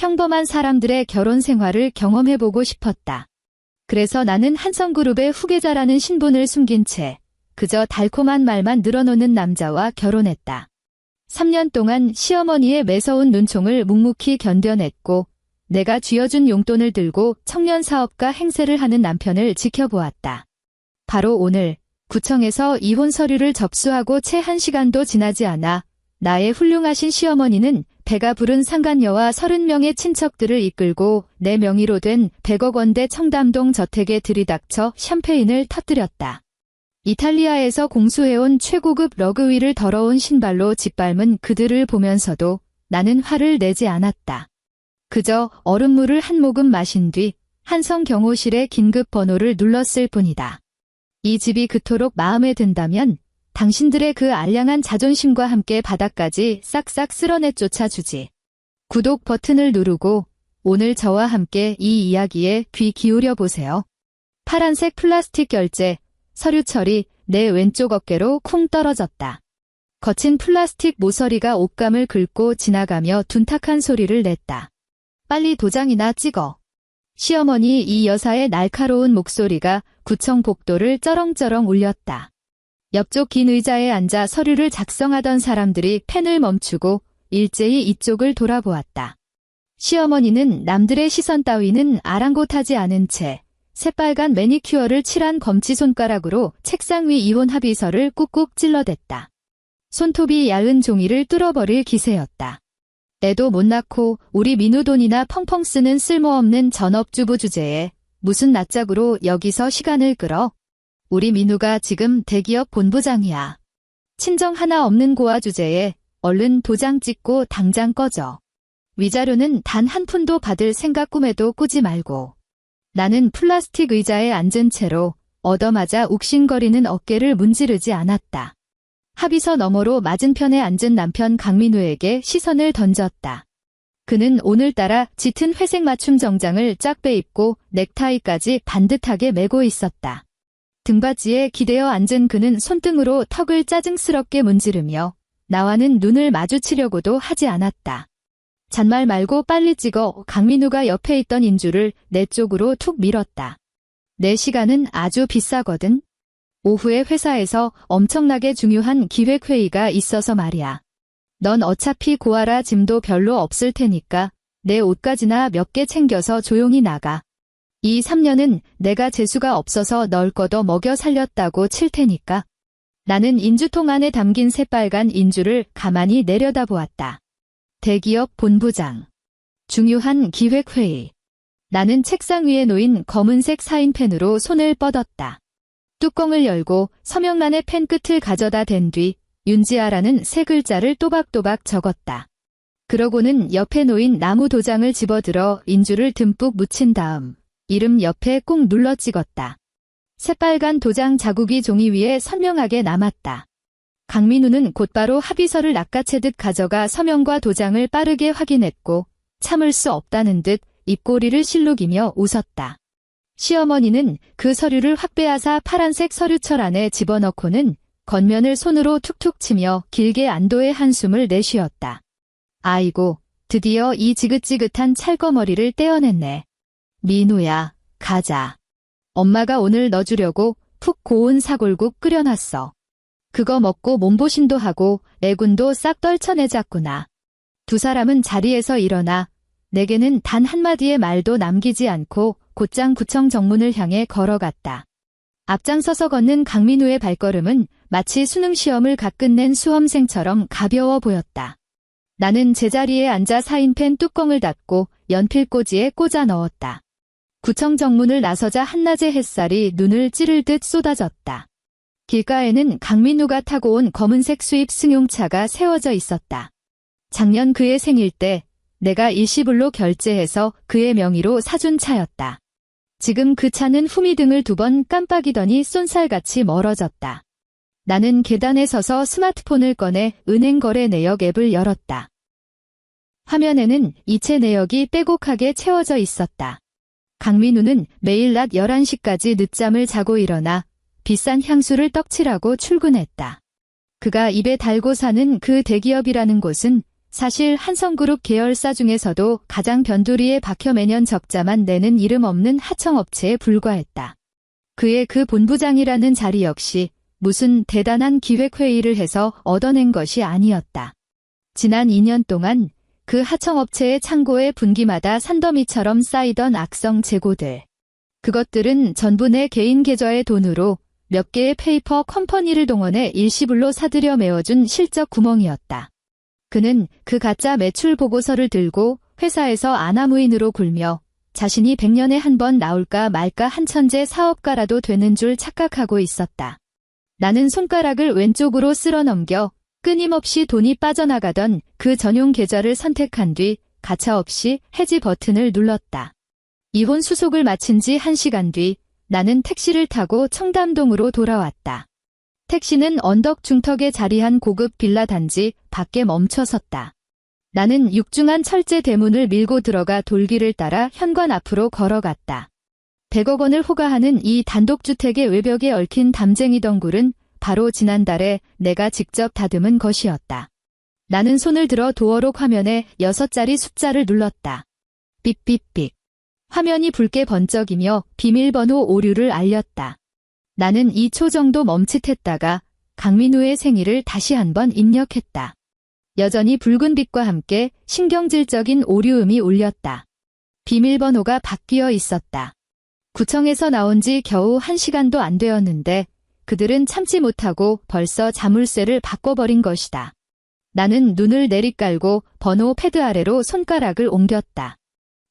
평범한 사람들의 결혼 생활을 경험해보고 싶었다. 그래서 나는 한성그룹의 후계자라는 신분을 숨긴 채 그저 달콤한 말만 늘어놓는 남자와 결혼했다. 3년 동안 시어머니의 매서운 눈총을 묵묵히 견뎌냈고 내가 쥐어준 용돈을 들고 청년 사업가 행세를 하는 남편을 지켜보았다. 바로 오늘 구청에서 이혼 서류를 접수하고 채 1시간도 지나지 않아 나의 훌륭하신 시어머니는 배가 부른 상간녀와 30명의 친척들을 이끌고 내 명의로 된 100억 원대 청담동 저택에 들이닥쳐 샴페인을 터뜨렸다. 이탈리아에서 공수해온 최고급 러그 위를 더러운 신발로 짓밟은 그들을 보면서도 나는 화를 내지 않았다. 그저 얼음물을 한 모금 마신 뒤 한성 경호실의 긴급 번호를 눌렀을 뿐이다. 이 집이 그토록 마음에 든다면 당신들의 그 알량한 자존심과 함께 바닥까지 싹싹 쓸어내 쫓아주지. 구독 버튼을 누르고 오늘 저와 함께 이 이야기에 귀 기울여 보세요. 파란색 플라스틱 결제, 서류 처리, 내 왼쪽 어깨로 쿵 떨어졌다. 거친 플라스틱 모서리가 옷감을 긁고 지나가며 둔탁한 소리를 냈다. 빨리 도장이나 찍어. 시어머니 이 여사의 날카로운 목소리가 구청 복도를 쩌렁쩌렁 울렸다. 옆쪽 긴 의자에 앉아 서류를 작성하던 사람들이 펜을 멈추고 일제히 이쪽을 돌아보았다. 시어머니는 남들의 시선 따위는 아랑곳하지 않은 채 새빨간 매니큐어를 칠한 검지손가락으로 책상 위 이혼 합의서를 꾹꾹 찔러댔다. 손톱이 얇은 종이를 뚫어버릴 기세였다. 애도 못 낳고 우리 민우 돈이나 펑펑 쓰는 쓸모없는 전업주부 주제에 무슨 낯짝으로 여기서 시간을 끌어? 우리 민우가 지금 대기업 본부장이야. 친정 하나 없는 고아 주제에 얼른 도장 찍고 당장 꺼져. 위자료는 단 한 푼도 받을 생각 꿈에도 꾸지 말고. 나는 플라스틱 의자에 앉은 채로 얻어맞아 욱신거리는 어깨를 문지르지 않았다. 합의서 너머로 맞은편에 앉은 남편 강민우에게 시선을 던졌다. 그는 오늘따라 짙은 회색 맞춤 정장을 쫙 빼입고 넥타이까지 반듯하게 매고 있었다. 등받이에 기대어 앉은 그는 손등으로 턱을 짜증스럽게 문지르며 나와는 눈을 마주치려고도 하지 않았다. 잔말 말고 빨리 찍어. 강민우가 옆에 있던 인주를 내 쪽으로 툭 밀었다. 내 시간은 아주 비싸거든. 오후에 회사에서 엄청나게 중요한 기획회의가 있어서 말이야. 넌 어차피 고아라 짐도 별로 없을 테니까 내 옷가지나 몇 개 챙겨서 조용히 나가. 이 3년은 내가 재수가 없어서 널 걷어 먹여 살렸다고 칠 테니까. 나는 인주통 안에 담긴 새빨간 인주를 가만히 내려다보았다. 대기업 본부장. 중요한 기획회의. 나는 책상 위에 놓인 검은색 사인펜으로 손을 뻗었다. 뚜껑을 열고 서명란의 펜 끝을 가져다 댄 뒤 윤지아라는 세 글자를 또박또박 적었다. 그러고는 옆에 놓인 나무 도장을 집어들어 인주를 듬뿍 묻힌 다음 이름 옆에 꾹 눌러 찍었다. 새빨간 도장 자국이 종이 위에 선명하게 남았다. 강민우는 곧바로 합의서를 낚아채듯 가져가 서명과 도장을 빠르게 확인했고 참을 수 없다는 듯 입꼬리를 실룩이며 웃었다. 시어머니는 그 서류를 확 빼앗아 파란색 서류철 안에 집어넣고는 겉면을 손으로 툭툭 치며 길게 안도의 한숨을 내쉬었다. 아이고, 드디어 이 지긋지긋한 찰거머리를 떼어냈네. 민우야, 가자. 엄마가 오늘 너 주려고 푹 고운 사골국 끓여놨어. 그거 먹고 몸보신도 하고 애군도 싹 떨쳐내자꾸나. 두 사람은 자리에서 일어나 내게는 단 한마디의 말도 남기지 않고 곧장 구청 정문을 향해 걸어갔다. 앞장서서 걷는 강민우의 발걸음은 마치 수능시험을 갓 끝낸 수험생처럼 가벼워 보였다. 나는 제자리에 앉아 사인펜 뚜껑을 닫고 연필꽂이에 꽂아 넣었다. 구청 정문을 나서자 한낮의 햇살이 눈을 찌를 듯 쏟아졌다. 길가에는 강민우가 타고 온 검은색 수입 승용차가 세워져 있었다. 작년 그의 생일 때 내가 일시불로 결제해서 그의 명의로 사준 차였다. 지금 그 차는 후미등을 2번 깜빡이더니 쏜살같이 멀어졌다. 나는 계단에 서서 스마트폰을 꺼내 은행 거래 내역 앱을 열었다. 화면에는 이체 내역이 빼곡하게 채워져 있었다. 강민우는 매일 낮 11시까지 늦잠을 자고 일어나 비싼 향수를 떡칠하고 출근했다. 그가 입에 달고 사는 그 대기업이라는 곳은 사실 한성그룹 계열사 중에서도 가장 변두리에 박혀 매년 적자만 내는 이름 없는 하청업체에 불과했다. 그의 그 본부장이라는 자리 역시 무슨 대단한 기획회의를 해서 얻어낸 것이 아니었다. 지난 2년 동안 그 하청업체의 창고에 분기마다 산더미처럼 쌓이던 악성 재고들. 그것들은 전부 내 개인 계좌의 돈으로 몇 개의 페이퍼 컴퍼니를 동원해 일시불로 사들여 메워준 실적 구멍이었다. 그는 그 가짜 매출 보고서를 들고 회사에서 아나무인으로 굴며 자신이 100년에 한 번 나올까 말까 한 천재 사업가라도 되는 줄 착각하고 있었다. 나는 손가락을 왼쪽으로 쓸어 넘겨 끊임없이 돈이 빠져나가던 그 전용 계좌를 선택한 뒤 가차없이 해지 버튼을 눌렀다. 이혼 수속을 마친 지 1시간 뒤 나는 택시를 타고 청담동으로 돌아왔다. 택시는 언덕 중턱에 자리한 고급 빌라 단지 밖에 멈춰섰다. 나는 육중한 철제 대문을 밀고 들어가 돌길을 따라 현관 앞으로 걸어갔다. 100억 원을 호가하는 이 단독주택의 외벽에 얽힌 담쟁이 덩굴은 바로 지난달에 내가 직접 다듬은 것이었다. 나는 손을 들어 도어록 화면에 6자리 숫자를 눌렀다. 삑삑삑. 화면이 붉게 번쩍이며 비밀번호 오류를 알렸다. 나는 2초 정도 멈칫했다가 강민우의 생일을 다시 한번 입력했다. 여전히 붉은 빛과 함께 신경질적인 오류음이 울렸다. 비밀번호가 바뀌어 있었다. 구청에서 나온 지 겨우 1시간도 안 되었는데 그들은 참지 못하고 벌써 자물쇠를 바꿔버린 것이다. 나는 눈을 내리깔고 번호 패드 아래로 손가락을 옮겼다.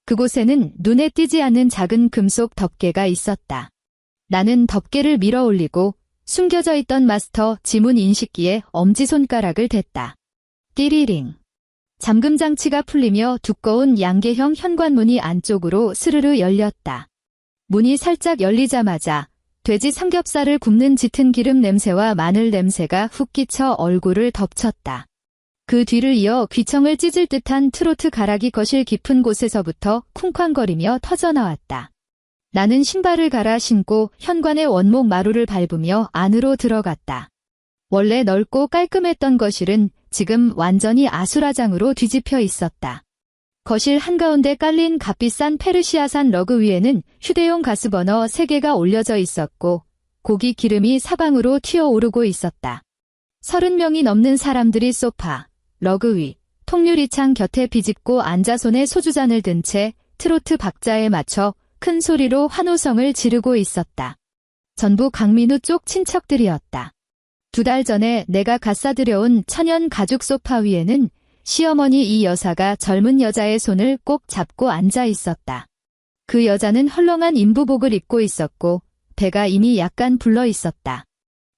그곳에는 눈에 띄지 않는 작은 금속 덮개가 있었다. 나는 덮개를 밀어 올리고 숨겨져 있던 마스터 지문 인식기에 엄지손가락을 댔다. 띠리링. 잠금 장치가 풀리며 두꺼운 양계형 현관문이 안쪽으로 스르르 열렸다. 문이 살짝 열리자마자 돼지 삼겹살을 굽는 짙은 기름 냄새와 마늘 냄새가 훅 끼쳐 얼굴을 덮쳤다. 그 뒤를 이어 귀청을 찢을 듯한 트로트 가락이 거실 깊은 곳에서부터 쿵쾅거리며 터져나왔다. 나는 신발을 갈아 신고 현관의 원목 마루를 밟으며 안으로 들어갔다. 원래 넓고 깔끔했던 거실은 지금 완전히 아수라장으로 뒤집혀 있었다. 거실 한가운데 깔린 값비싼 페르시아산 러그 위에는 휴대용 가스버너 3개가 올려져 있었고 고기 기름이 사방으로 튀어오르고 있었다. 30명이 넘는 사람들이 소파, 러그 위, 통유리창 곁에 비집고 앉아 손에 소주잔을 든 채 트로트 박자에 맞춰 큰 소리로 환호성을 지르고 있었다. 전부 강민우 쪽 친척들이었다. 2달 전에 내가 갖다 들여온 천연 가죽 소파 위에는 시어머니 이 여사가 젊은 여자의 손을 꼭 잡고 앉아 있었다. 그 여자는 헐렁한 인부복을 입고 있었고 배가 이미 약간 불러 있었다.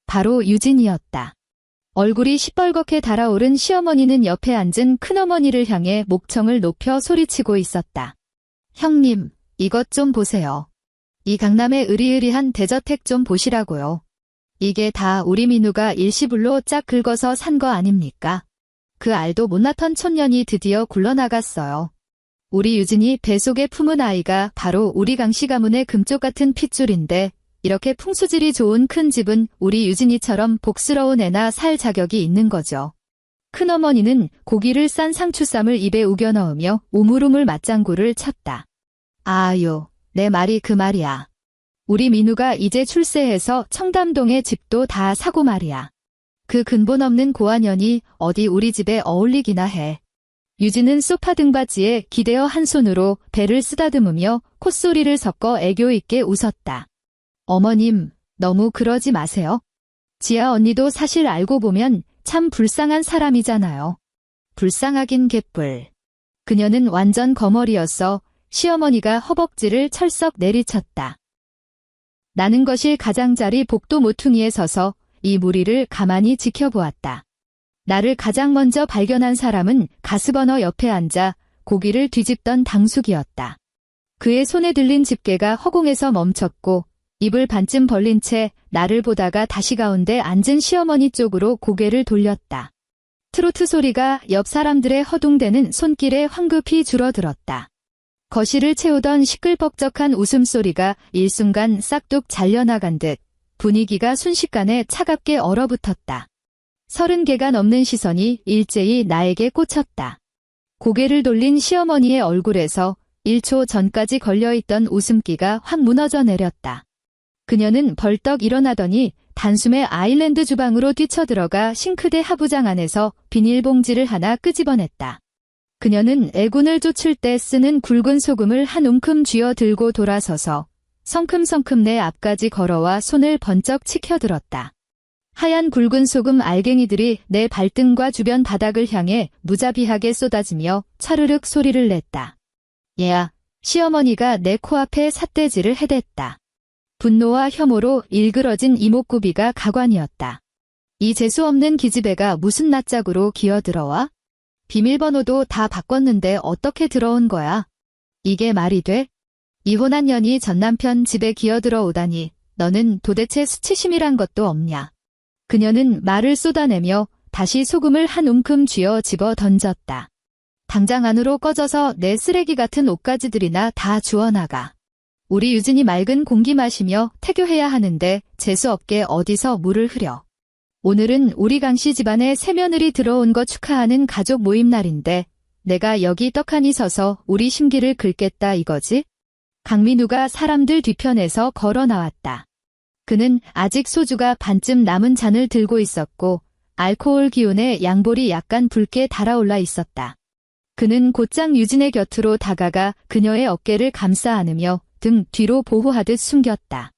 바로 유진이었다. 얼굴이 시뻘겋게 달아오른 시어머니는 옆에 앉은 큰어머니를 향해 목청을 높여 소리치고 있었다. 형님, 이것 좀 보세요. 이 강남의 으리으리한 대저택 좀 보시라고요. 이게 다 우리 민우가 일시불로 짝 긁어서 산 거 아닙니까? 그 알도 못났던 촌년이 드디어 굴러나갔어요. 우리 유진이 뱃속에 품은 아이가 바로 우리 강씨 가문의 금쪽 같은 핏줄인데 이렇게 풍수질이 좋은 큰 집은 우리 유진이처럼 복스러운 애나 살 자격이 있는 거죠. 큰어머니는 고기를 싼 상추쌈을 입에 우겨 넣으며 우물우물 맞장구를 쳤다. 아유, 내 말이 그 말이야. 우리 민우가 이제 출세해서 청담동의 집도 다 사고 말이야. 그 근본 없는 고아년이 어디 우리 집에 어울리기나 해. 유진은 소파 등받이에 기대어 한 손으로 배를 쓰다듬으며 콧소리를 섞어 애교 있게 웃었다. 어머님, 너무 그러지 마세요. 지아 언니도 사실 알고 보면 참 불쌍한 사람이잖아요. 불쌍하긴 개뿔. 그녀는 완전 거머리였어 시어머니가 허벅지를 철썩 내리쳤다. 나는 거실 가장자리 복도 모퉁이에 서서 이 무리를 가만히 지켜보았다. 나를 가장 먼저 발견한 사람은 가스버너 옆에 앉아 고기를 뒤집던 당숙이었다. 그의 손에 들린 집게가 허공에서 멈췄고 입을 반쯤 벌린 채 나를 보다가 다시 가운데 앉은 시어머니 쪽으로 고개를 돌렸다. 트로트 소리가 옆 사람들의 허둥대는 손길에 황급히 줄어들었다. 거실을 채우던 시끌벅적한 웃음소리가 일순간 싹둑 잘려나간 듯 분위기가 순식간에 차갑게 얼어붙었다. 30개가 넘는 시선이 일제히 나에게 꽂혔다. 고개를 돌린 시어머니의 얼굴에서 1초 전까지 걸려있던 웃음기가 확 무너져 내렸다. 그녀는 벌떡 일어나더니 단숨에 아일랜드 주방으로 뛰쳐들어가 싱크대 하부장 안에서 비닐봉지를 하나 끄집어냈다. 그녀는 애군을 쫓을 때 쓰는 굵은 소금을 한 움큼 쥐어 들고 돌아서서 성큼성큼 내 앞까지 걸어와 손을 번쩍 치켜들었다. 하얀 굵은 소금 알갱이들이 내 발등과 주변 바닥을 향해 무자비하게 쏟아지며 차르륵 소리를 냈다. 얘야, 시어머니가 내 코앞에 삿대질을 해댔다. 분노와 혐오로 일그러진 이목구비가 가관이었다. 이 재수없는 기집애가 무슨 낯짝으로 기어들어와? 비밀번호도 다 바꿨는데 어떻게 들어온 거야? 이게 말이 돼? 이혼한 년이 전 남편 집에 기어들어 오다니 너는 도대체 수치심이란 것도 없냐? 그녀는 말을 쏟아내며 다시 소금을 한 움큼 쥐어 집어 던졌다. 당장 안으로 꺼져서 내 쓰레기 같은 옷가지들이나 다 주워나가. 우리 유진이 맑은 공기 마시며 태교해야 하는데 재수없게 어디서 물을 흐려. 오늘은 우리 강씨 집안에 새며느리 들어온 거 축하하는 가족 모임 날인데 내가 여기 떡하니 서서 우리 심기를 긁겠다 이거지? 강민우가 사람들 뒤편에서 걸어 나왔다. 그는 아직 소주가 반쯤 남은 잔을 들고 있었고 알코올 기운에 양볼이 약간 붉게 달아올라 있었다. 그는 곧장 유진의 곁으로 다가가 그녀의 어깨를 감싸 안으며 등 뒤로 보호하듯 숨겼다.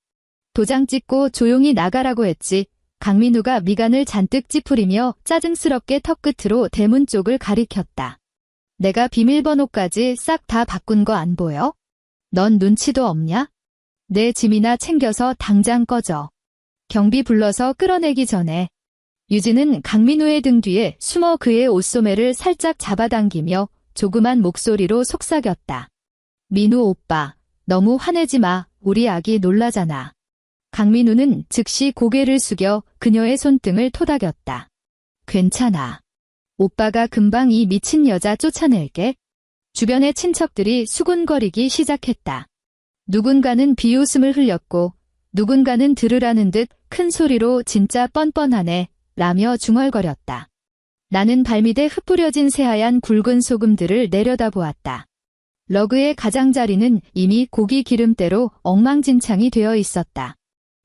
도장 찍고 조용히 나가라고 했지. 강민우가 미간을 잔뜩 찌푸리며 짜증스럽게 턱끝으로 대문 쪽을 가리켰다. 내가 비밀번호까지 싹 다 바꾼 거 안 보여? 넌 눈치도 없냐? 내 짐이나 챙겨서 당장 꺼져. 경비 불러서 끌어내기 전에. 유진은 강민우의 등 뒤에 숨어 그의 옷소매를 살짝 잡아당기며 조그만 목소리로 속삭였다. 민우 오빠, 너무 화내지 마. 우리 아기 놀라잖아. 강민우는 즉시 고개를 숙여 그녀의 손등을 토닥였다. 괜찮아. 오빠가 금방 이 미친 여자 쫓아낼게. 주변의 친척들이 수군거리기 시작했다. 누군가는 비웃음을 흘렸고 누군가는 들으라는 듯 큰 소리로 진짜 뻔뻔하네 라며 중얼거렸다. 나는 발밑에 흩뿌려진 새하얀 굵은 소금들을 내려다보았다. 러그의 가장자리는 이미 고기 기름때로 엉망진창이 되어 있었다.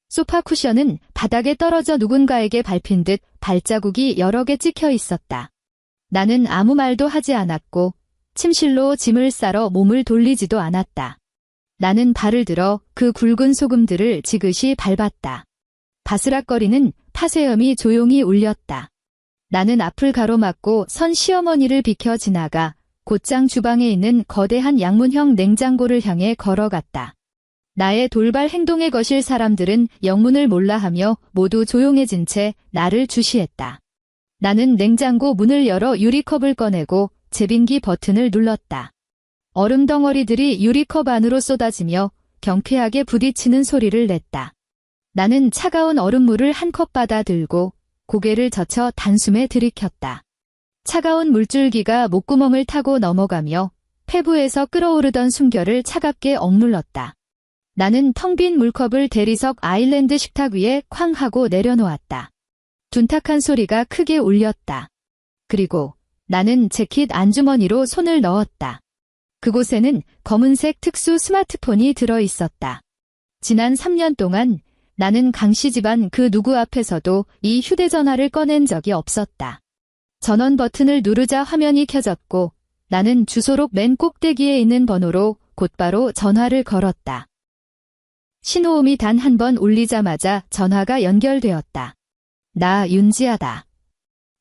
소파 쿠션은 바닥에 떨어져 누군가에게 밟힌 듯 발자국이 여러 개 찍혀 있었다. 나는 아무 말도 하지 않았고 침실로 짐을 싸러 몸을 돌리지도 않았다. 나는 발을 들어 그 굵은 소금들을 지그시 밟았다. 바스락거리는 파쇄염이 조용히 울렸다. 나는 앞을 가로막고 선 시어머니를 비켜 지나가 곧장 주방에 있는 거대한 양문형 냉장고를 향해 걸어갔다. 나의 돌발 행동에 거실 사람들은 영문을 몰라하며 모두 조용해진 채 나를 주시했다. 나는 냉장고 문을 열어 유리컵을 꺼내고 제빙기 버튼을 눌렀다. 얼음 덩어리들이 유리컵 안으로 쏟아지며 경쾌하게 부딪히는 소리를 냈다. 나는 차가운 얼음물을 한 컵 받아 들고 고개를 젖혀 단숨에 들이켰다. 차가운 물줄기가 목구멍을 타고 넘어가며 폐부에서 끓어오르던 숨결을 차갑게 억눌렀다. 나는 텅 빈 물컵을 대리석 아일랜드 식탁 위에 쾅 하고 내려놓았다. 둔탁한 소리가 크게 울렸다. 그리고 나는 재킷 안주머니로 손을 넣었다. 그곳에는 검은색 특수 스마트폰이 들어 있었다. 지난 3년 동안 나는 강씨 집안 그 누구 앞에서도 이 휴대전화를 꺼낸 적이 없었다. 전원 버튼을 누르자 화면이 켜졌고 나는 주소록 맨 꼭대기에 있는 번호로 곧바로 전화를 걸었다. 신호음이 단 한 번 울리자마자 전화가 연결되었다. 나 윤지아다.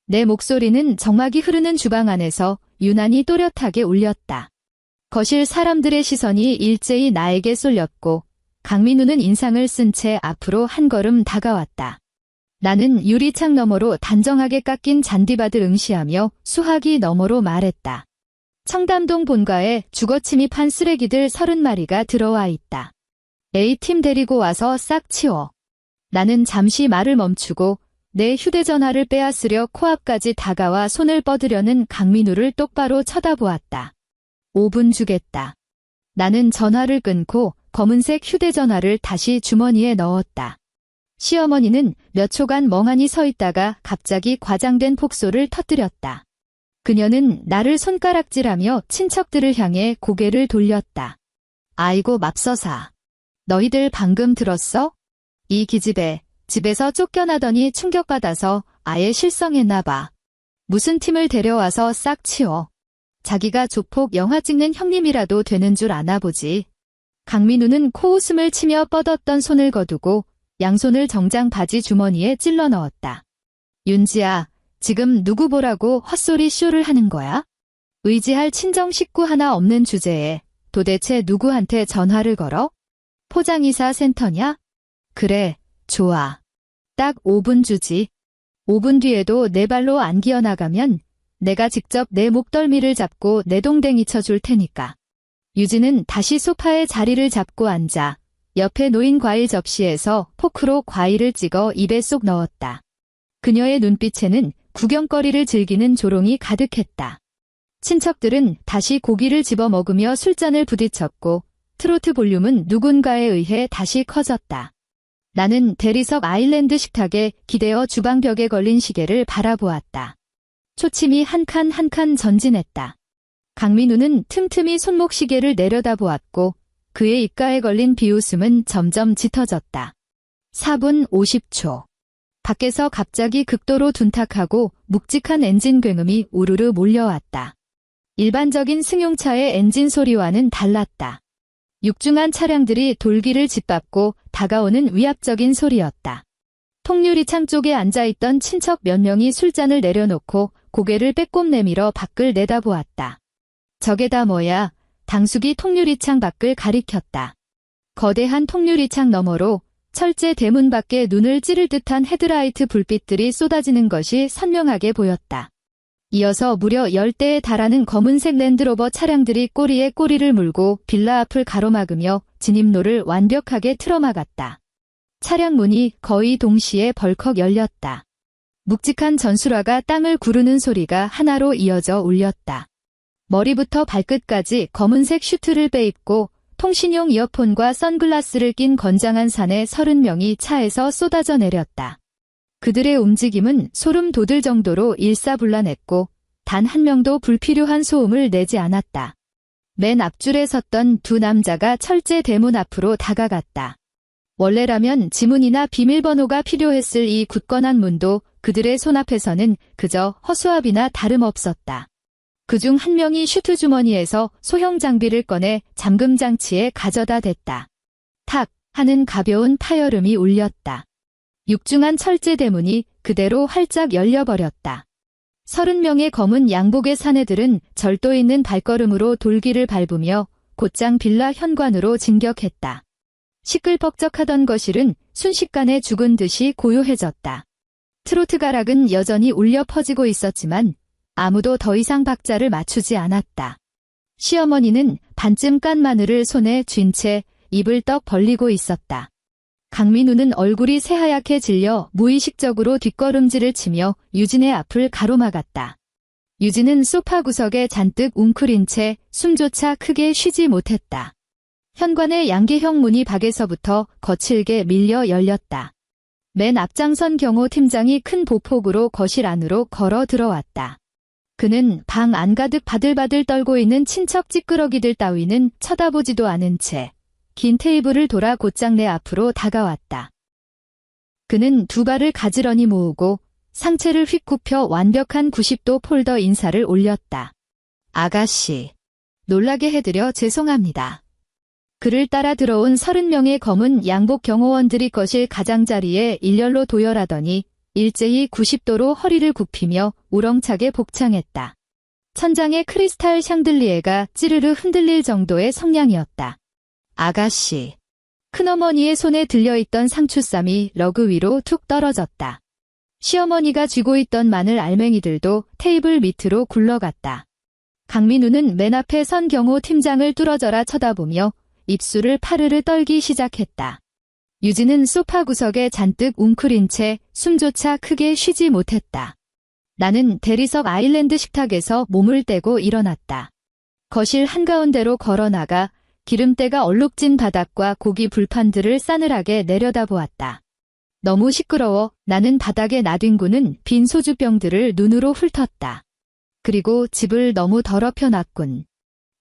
내 목소리는 정막이 흐르는 주방 안에서 유난히 또렷하게 울렸다. 거실 사람들의 시선이 일제히 나에게 쏠렸고 강민우는 인상을 쓴 채 앞으로 한 걸음 다가왔다. 나는 유리창 너머로 단정하게 깎인 잔디밭을 응시하며 수화기 너머로 말했다. 청담동 본가에 주거 침입한 쓰레기들 30마리가 들어와 있다. A팀 데리고 와서 싹 치워. 나는 잠시 말을 멈추고 내 휴대전화를 빼앗으려 코앞까지 다가와 손을 뻗으려는 강민우를 똑바로 쳐다보았다. 5분 주겠다. 나는 전화를 끊고 검은색 휴대전화를 다시 주머니에 넣었다. 시어머니는 몇 초간 멍하니 서 있다가 갑자기 과장된 폭소를 터뜨렸다. 그녀는 나를 손가락질하며 친척들을 향해 고개를 돌렸다. 아이고 맙서사. 너희들 방금 들었어? 이 기집애 집에서 쫓겨나더니 충격받아서 아예 실성했나 봐. 무슨 팀을 데려와서 싹 치워. 자기가 조폭 영화 찍는 형님이라도 되는 줄 아나 보지. 강민우는 코웃음을 치며 뻗었던 손을 거두고 양손을 정장 바지 주머니에 찔러 넣었다. 윤지야, 지금 누구 보라고 헛소리 쇼를 하는 거야? 의지할 친정 식구 하나 없는 주제에 도대체 누구한테 전화를 걸어? 포장이사 센터냐? 그래, 좋아. 딱 5분 주지. 5분 뒤에도 내 발로 안 기어나가면 내가 직접 내 목덜미를 잡고 내 동댕이 쳐줄 테니까. 유진은 다시 소파에 자리를 잡고 앉아 옆에 놓인 과일 접시에서 포크로 과일을 찍어 입에 쏙 넣었다. 그녀의 눈빛에는 구경거리를 즐기는 조롱이 가득했다. 친척들은 다시 고기를 집어 먹으며 술잔을 부딪혔고 트로트 볼륨은 누군가에 의해 다시 커졌다. 나는 대리석 아일랜드 식탁에 기대어 주방벽에 걸린 시계를 바라보았다. 초침이 한 칸 한 칸 전진했다. 강민우는 틈틈이 손목시계를 내려다보았고 그의 입가에 걸린 비웃음은 점점 짙어졌다. 4분 50초. 밖에서 갑자기 극도로 둔탁하고 묵직한 엔진 굉음이 우르르 몰려왔다. 일반적인 승용차의 엔진 소리와는 달랐다. 육중한 차량들이 돌기를 짓밟고 다가오는 위압적인 소리였다. 통유리창 쪽에 앉아있던 친척 몇 명이 술잔을 내려놓고 고개를 빼꼼 내밀어 밖을 내다보았다. 저게 다 뭐야? 당숙이 통유리창 밖을 가리켰다. 거대한 통유리창 너머로 철제 대문 밖에 눈을 찌를 듯한 헤드라이트 불빛들이 쏟아지는 것이 선명하게 보였다. 이어서 무려 10대에 달하는 검은색 랜드로버 차량들이 꼬리에 꼬리를 물고 빌라 앞을 가로막으며 진입로를 완벽하게 틀어막았다. 차량 문이 거의 동시에 벌컥 열렸다. 묵직한 전술화가 땅을 구르는 소리가 하나로 이어져 울렸다. 머리부터 발끝까지 검은색 슈트를 빼입고 통신용 이어폰과 선글라스를 낀 건장한 사내 30명이 차에서 쏟아져 내렸다. 그들의 움직임은 소름 돋을 정도로 일사불란했고 단 한 명도 불필요한 소음을 내지 않았다. 맨 앞줄에 섰던 두 남자가 철제 대문 앞으로 다가갔다. 원래라면 지문이나 비밀번호가 필요했을 이 굳건한 문도 그들의 손앞에서는 그저 허수아비나 다름없었다. 그중 한 명이 슈트 주머니에서 소형 장비를 꺼내 잠금 장치에 가져다 댔다. 탁 하는 가벼운 파열음이 울렸다. 육중한 철제 대문이 그대로 활짝 열려버렸다. 30명의 검은 양복의 사내들은 절도 있는 발걸음으로 돌기를 밟으며 곧장 빌라 현관으로 진격했다. 시끌벅적하던 거실은 순식간에 죽은 듯이 고요해졌다. 트로트 가락은 여전히 울려 퍼지고 있었지만 아무도 더 이상 박자를 맞추지 않았다. 시어머니는 반쯤 깐 마늘을 손에 쥔 채 입을 떡 벌리고 있었다. 강민우는 얼굴이 새하얗게 질려 무의식적으로 뒷걸음질을 치며 유진의 앞을 가로막았다. 유진은 소파 구석에 잔뜩 웅크린 채 숨조차 크게 쉬지 못했다. 현관의 양계형 문이 밖에서부터 거칠게 밀려 열렸다. 맨 앞장선 경호 팀장이 큰 보폭으로 거실 안으로 걸어 들어왔다. 그는 방 안 가득 바들바들 떨고 있는 친척 찌끄러기들 따위는 쳐다보지도 않은 채 긴 테이블을 돌아 곧장 내 앞으로 다가왔다. 그는 두 발을 가지런히 모으고 상체를 휙 굽혀 완벽한 90도 폴더 인사를 올렸다. 아가씨, 놀라게 해드려 죄송합니다. 그를 따라 들어온 30명의 검은 양복 경호원들이 거실 가장자리에 일렬로 도열하더니 일제히 90도로 허리를 굽히며 우렁차게 복창했다. 천장의 크리스탈 샹들리에가 찌르르 흔들릴 정도의 성량이었다. 아가씨. 큰어머니의 손에 들려있던 상추쌈이 러그 위로 툭 떨어졌다. 시어머니가 쥐고 있던 마늘 알맹이들도 테이블 밑으로 굴러갔다. 강민우는 맨 앞에 선 경호 팀장을 뚫어져라 쳐다보며 입술을 파르르 떨기 시작했다. 유진은 소파 구석에 잔뜩 웅크린 채 숨조차 크게 쉬지 못했다. 나는 대리석 아일랜드 식탁에서 몸을 떼고 일어났다. 거실 한가운데로 걸어나가 기름때가 얼룩진 바닥과 고기 불판들을 싸늘하게 내려다보았다. 너무 시끄러워. 나는 바닥에 놔둔 빈 소주병들을 눈으로 훑었다. 그리고 집을 너무 더럽혀 놨군.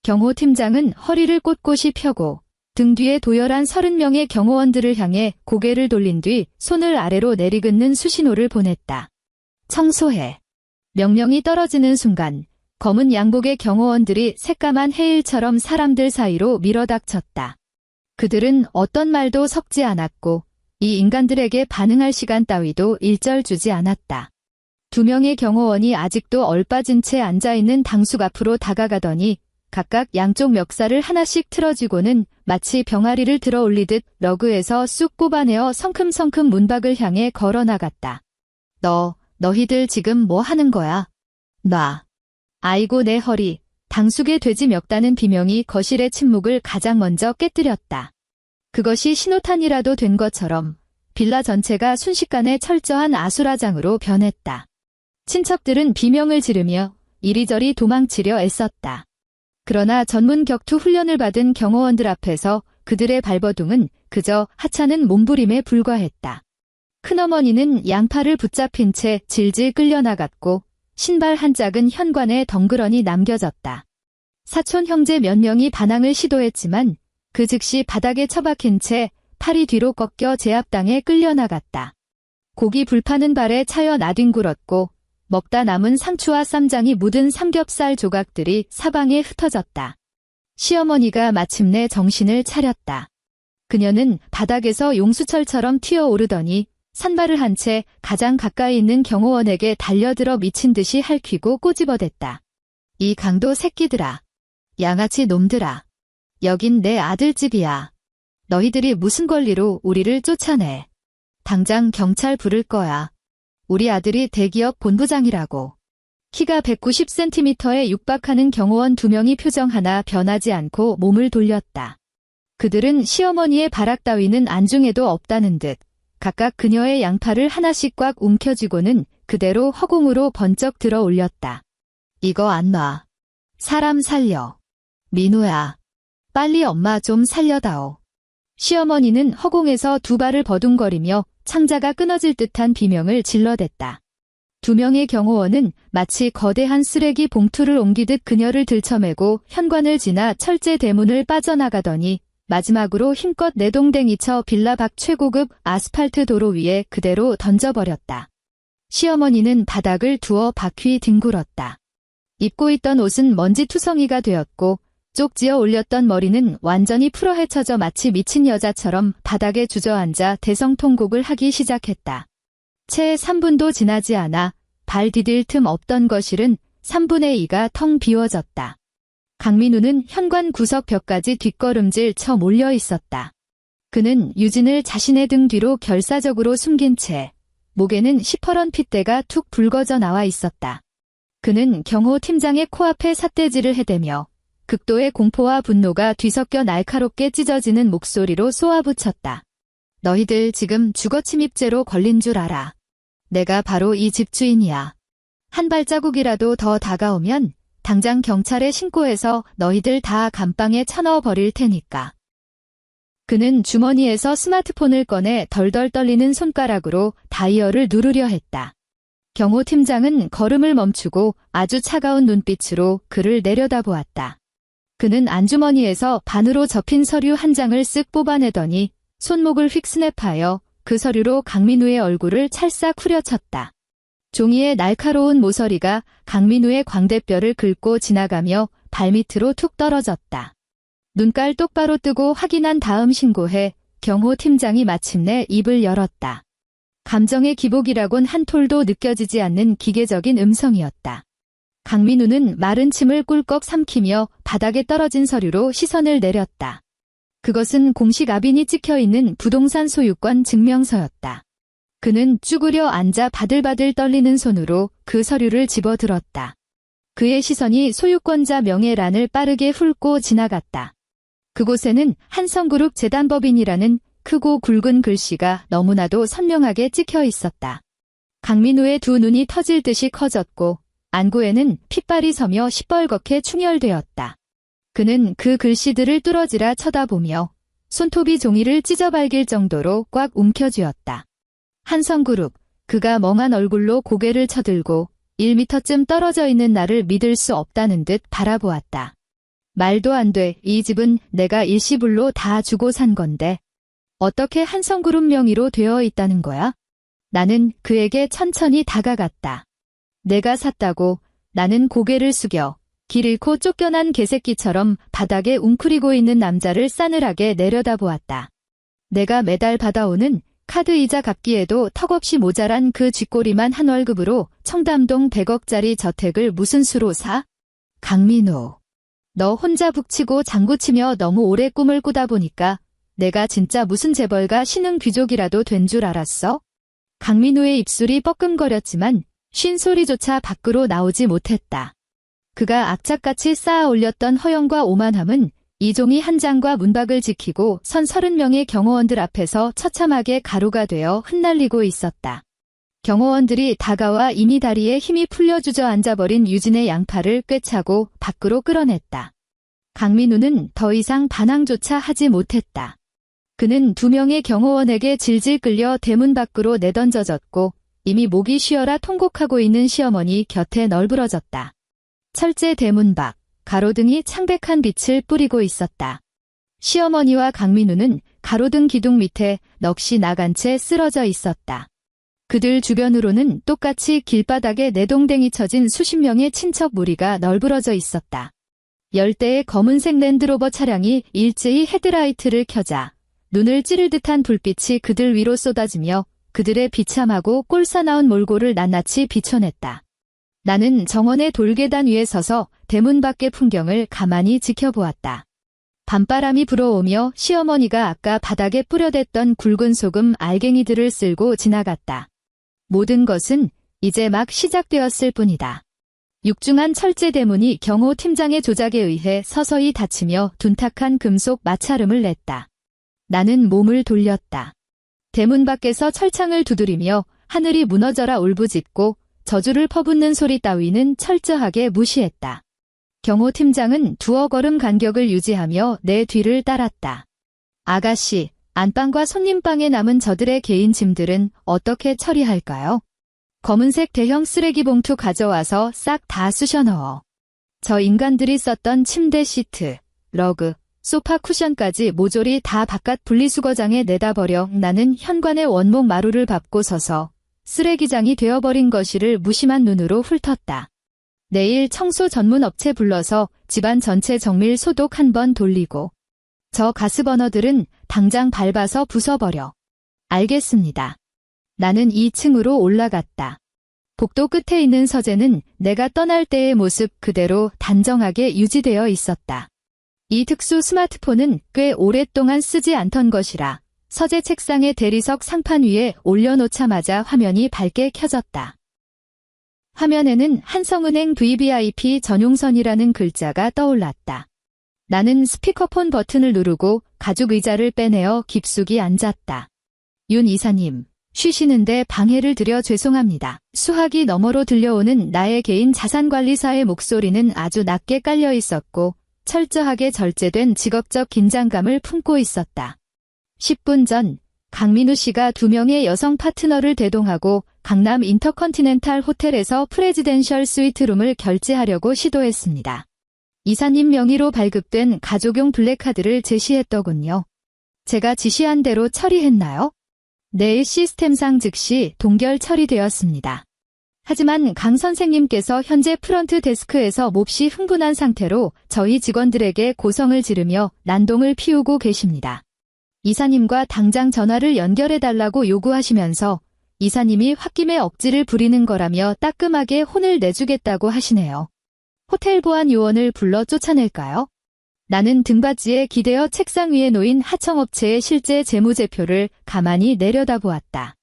경호 팀장은 허리를 꼿꼿이 펴고 등 뒤에 도열한 30명의 경호원들을 향해 고개를 돌린 뒤 손을 아래로 내리긋는 수신호를 보냈다. 청소해. 명령이 떨어지는 순간 검은 양복의 경호원들이 새까만 해일처럼 사람들 사이로 밀어닥쳤다. 그들은 어떤 말도 섞지 않았고 이 인간들에게 반응할 시간 따위도 일절 주지 않았다. 2명의 경호원이 아직도 얼빠진 채 앉아있는 당숙 앞으로 다가가더니 각각 양쪽 멱살을 하나씩 틀어쥐고는 마치 병아리를 들어 올리듯 러그에서 쑥 뽑아내어 성큼성큼 문밖을 향해 걸어나갔다. 너희들 지금 뭐 하는 거야? 놔. 아이고 내 허리. 당숙의 돼지 멱다는 비명이 거실의 침묵을 가장 먼저 깨뜨렸다. 그것이 신호탄이라도 된 것처럼 빌라 전체가 순식간에 철저한 아수라장으로 변했다. 친척들은 비명을 지르며 이리저리 도망치려 애썼다. 그러나 전문 격투 훈련을 받은 경호원들 앞에서 그들의 발버둥은 그저 하찮은 몸부림에 불과했다. 큰어머니는 양팔을 붙잡힌 채 질질 끌려나갔고 신발 한 짝은 현관에 덩그러니 남겨졌다. 사촌 형제 몇 명이 반항을 시도했지만 그 즉시 바닥에 처박힌 채 팔이 뒤로 꺾여 제압당해 끌려나갔다. 고기 불파는 발에 차여 나뒹굴었고 먹다 남은 상추와 쌈장이 묻은 삼겹살 조각들이 사방에 흩어졌다. 시어머니가 마침내 정신을 차렸다. 그녀는 바닥에서 용수철처럼 튀어오르더니 산발을 한 채 가장 가까이 있는 경호원에게 달려들어 미친 듯이 핥히고 꼬집어댔다. 이 강도 새끼들아. 양아치 놈들아. 여긴 내 아들 집이야. 너희들이 무슨 권리로 우리를 쫓아내. 당장 경찰 부를 거야. 우리 아들이 대기업 본부장이라고. 키가 190cm에 육박하는 경호원 2명이 표정 하나 변하지 않고 몸을 돌렸다. 그들은 시어머니의 발악 따위는 안중에도 없다는 듯 각각 그녀의 양팔을 하나씩 꽉 움켜쥐고는 그대로 허공으로 번쩍 들어 올렸다. 이거 안 놔. 사람 살려. 민우야. 빨리 엄마 좀 살려다오. 시어머니는 허공에서 2발을 버둥거리며 창자가 끊어질 듯한 비명을 질러댔다. 2명의 경호원은 마치 거대한 쓰레기 봉투를 옮기듯 그녀를 들쳐매고 현관을 지나 철제 대문을 빠져나가더니 마지막으로 힘껏 내동댕이쳐 빌라 밖 최고급 아스팔트 도로 위에 그대로 던져버렸다. 시어머니는 바닥을 두어 바퀴 뒹굴었다. 입고 있던 옷은 먼지투성이가 되었고 쪽지어 올렸던 머리는 완전히 풀어헤쳐져 마치 미친 여자처럼 바닥에 주저앉아 대성통곡을 하기 시작했다. 채 3분도 지나지 않아 발 디딜 틈 없던 거실은 3분의 2가 텅 비워졌다. 강민우는 현관 구석 벽까지 뒷걸음질 쳐 몰려 있었다. 그는 유진을 자신의 등 뒤로 결사적으로 숨긴 채 목에는 시퍼런 핏대가 툭 붉어져 나와 있었다. 그는 경호 팀장의 코앞에 삿대질을 해대며 극도의 공포와 분노가 뒤섞여 날카롭게 찢어지는 목소리로 쏘아붙였다. 너희들 지금 주거침입죄로 걸린 줄 알아. 내가 바로 이 집주인이야. 한 발자국이라도 더 다가오면 당장 경찰에 신고해서 너희들 다 감방에 쳐넣어 버릴 테니까. 그는 주머니에서 스마트폰을 꺼내 덜덜 떨리는 손가락으로 다이얼을 누르려 했다. 경호 팀장은 걸음을 멈추고 아주 차가운 눈빛으로 그를 내려다보았다. 그는 안주머니에서 반으로 접힌 서류 한 장을 쓱 뽑아내더니 손목을 휙 스냅하여 그 서류로 강민우의 얼굴을 찰싹 후려쳤다. 종이의 날카로운 모서리가 강민우의 광대뼈를 긁고 지나가며 발밑으로 툭 떨어졌다. 눈깔 똑바로 뜨고 확인한 다음 신고해 경호 팀장이 마침내 입을 열었다. 감정의 기복이라곤 한 톨도 느껴지지 않는 기계적인 음성이었다. 강민우는 마른 침을 꿀꺽 삼키며 바닥에 떨어진 서류로 시선을 내렸다. 그것은 공식 압인이 찍혀있는 부동산 소유권 증명서였다. 그는 쭈그려 앉아 바들바들 떨리는 손으로 그 서류를 집어들었다. 그의 시선이 소유권자 명예란을 빠르게 훑고 지나갔다. 그곳에는 한성그룹 재단법인이라는 크고 굵은 글씨가 너무나도 선명하게 찍혀 있었다. 강민우의 2 눈이 터질 듯이 커졌고 안구에는 핏발이 서며 시뻘겋게 충혈되었다. 그는 그 글씨들을 뚫어지라 쳐다보며 손톱이 종이를 찢어발길 정도로 꽉 움켜쥐었다. 한성그룹, 그가 멍한 얼굴로 고개를 쳐들고 1미터쯤 떨어져 있는 나를 믿을 수 없다는 듯 바라보았다. 말도 안 돼. 이 집은 내가 일시불로 다 주고 산 건데. 어떻게 한성그룹 명의로 되어 있다는 거야? 나는 그에게 천천히 다가갔다. 내가 샀다고. 나는 고개를 숙여 길 잃고 쫓겨난 개새끼처럼 바닥에 웅크리고 있는 남자를 싸늘하게 내려다보았다. 내가 매달 받아오는 카드이자 갚기에도 턱없이 모자란 그 쥐꼬리만 한 월급으로 청담동 100억짜리 저택을 무슨 수로 사? 강민우. 너 혼자 북치고 장구치며 너무 오래 꿈을 꾸다 보니까 내가 진짜 무슨 재벌가 신흥 귀족이라도 된 줄 알았어? 강민우의 입술이 뻐끔거렸지만 쉰 소리조차 밖으로 나오지 못했다. 그가 악착같이 쌓아 올렸던 허영과 오만함은 이종이 한 장과 문박을 지키고 선 30명의 경호원들 앞에서 처참하게 가루가 되어 흩날리고 있었다. 경호원들이 다가와 이미 다리에 힘이 풀려 주저앉아버린 유진의 양팔을 꿰차고 밖으로 끌어냈다. 강민우는 더 이상 반항조차 하지 못했다. 그는 2명의 경호원에게 질질 끌려 대문 밖으로 내던져졌고 이미 목이 쉬어라 통곡하고 있는 시어머니 곁에 널브러졌다. 철제 대문 밖, 가로등이 창백한 빛을 뿌리고 있었다. 시어머니와 강민우는 가로등 기둥 밑에 넋이 나간 채 쓰러져 있었다. 그들 주변으로는 똑같이 길바닥에 내동댕이 쳐진 수십 명의 친척 무리가 널브러져 있었다. 10대의 검은색 랜드로버 차량이 일제히 헤드라이트를 켜자 눈을 찌를 듯한 불빛이 그들 위로 쏟아지며 그들의 비참하고 꼴사나운 몰골을 낱낱이 비춰냈다. 나는 정원의 돌계단 위에 서서 대문 밖의 풍경을 가만히 지켜보았다. 밤바람이 불어오며 시어머니가 아까 바닥에 뿌려댔던 굵은 소금 알갱이들을 쓸고 지나갔다. 모든 것은 이제 막 시작되었을 뿐이다. 육중한 철제 대문이 경호 팀장의 조작에 의해 서서히 닫히며 둔탁한 금속 마찰음을 냈다. 나는 몸을 돌렸다. 대문 밖에서 철창을 두드리며 하늘이 무너져라 울부짖고 저주를 퍼붓는 소리 따위는 철저하게 무시했다. 경호 팀장은 2억 걸음 간격을 유지하며 내 뒤를 따랐다. 아가씨, 안방과 손님방에 남은 저들의 개인 짐들은 어떻게 처리할까요? 검은색 대형 쓰레기 봉투 가져와서 싹 다 쑤셔 넣어. 저 인간들이 썼던 침대 시트, 러그, 소파 쿠션까지 모조리 다 바깥 분리수거장에 내다 버려. 나는 현관의 원목 마루를 밟고 서서 쓰레기장이 되어버린 거실을 무심한 눈으로 훑었다. 내일 청소 전문 업체 불러서 집안 전체 정밀 소독 한번 돌리고 저 가스버너들은 당장 밟아서 부숴버려. 알겠습니다. 나는 2층으로 올라갔다. 복도 끝에 있는 서재는 내가 떠날 때의 모습 그대로 단정하게 유지되어 있었다. 이 특수 스마트폰은 꽤 오랫동안 쓰지 않던 것이라 서재 책상의 대리석 상판 위에 올려놓자마자 화면이 밝게 켜졌다. 화면에는 한성은행 VVIP 전용선이라는 글자가 떠올랐다. 나는 스피커폰 버튼을 누르고 가죽 의자를 빼내어 깊숙이 앉았다. 윤 이사님, 쉬시는데 방해를 드려 죄송합니다. 수화기 너머로 들려오는 나의 개인 자산관리사의 목소리는 아주 낮게 깔려 있었고 철저하게 절제된 직업적 긴장감을 품고 있었다. 10분 전 강민우 씨가 2명의 여성 파트너를 대동하고 강남 인터컨티넨탈 호텔에서 프레지덴셜 스위트룸을 결제하려고 시도했습니다. 이사님 명의로 발급된 가족용 블랙카드를 제시했더군요. 제가 지시한 대로 처리했나요? 네, 시스템상 즉시 동결 처리되었습니다. 하지만 강 선생님께서 현재 프런트 데스크에서 몹시 흥분한 상태로 저희 직원들에게 고성을 지르며 난동을 피우고 계십니다. 이사님과 당장 전화를 연결해달라고 요구하시면서 이사님이 홧김에 억지를 부리는 거라며 따끔하게 혼을 내주겠다고 하시네요. 호텔 보안 요원을 불러 쫓아낼까요? 나는 등받이에 기대어 책상 위에 놓인 하청업체의 실제 재무제표를 가만히 내려다보았다.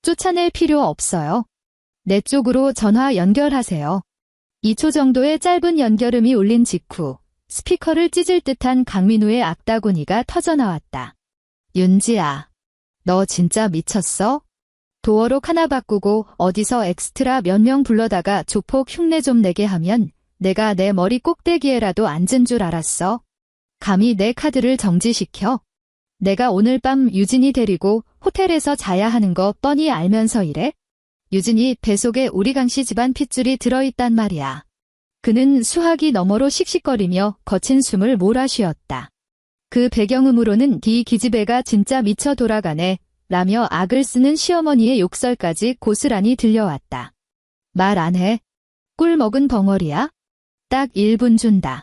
쫓아낼 필요 없어요. 내 쪽으로 전화 연결하세요. 2초 정도의 짧은 연결음이 울린 직후 스피커를 찢을 듯한 강민우의 악다구니가 터져나왔다. 윤지야, 너 진짜 미쳤어? 도어록 하나 바꾸고 어디서 엑스트라 몇 명 불러다가 조폭 흉내 좀 내게 하면 내가 내 머리 꼭대기에라도 앉은 줄 알았어? 감히 내 카드를 정지시켜? 내가 오늘 밤 유진이 데리고 호텔에서 자야 하는 거 뻔히 알면서 이래? 유진이 뱃속에 우리 강씨 집안 핏줄이 들어있단 말이야. 그는 수화기 너머로 씩씩거리며 거친 숨을 몰아쉬었다. 그 배경음으로는 네 기집애가 진짜 미쳐 돌아가네 라며 악을 쓰는 시어머니의 욕설까지 고스란히 들려왔다. 말 안 해? 꿀 먹은 벙어리야? 딱 1분 준다.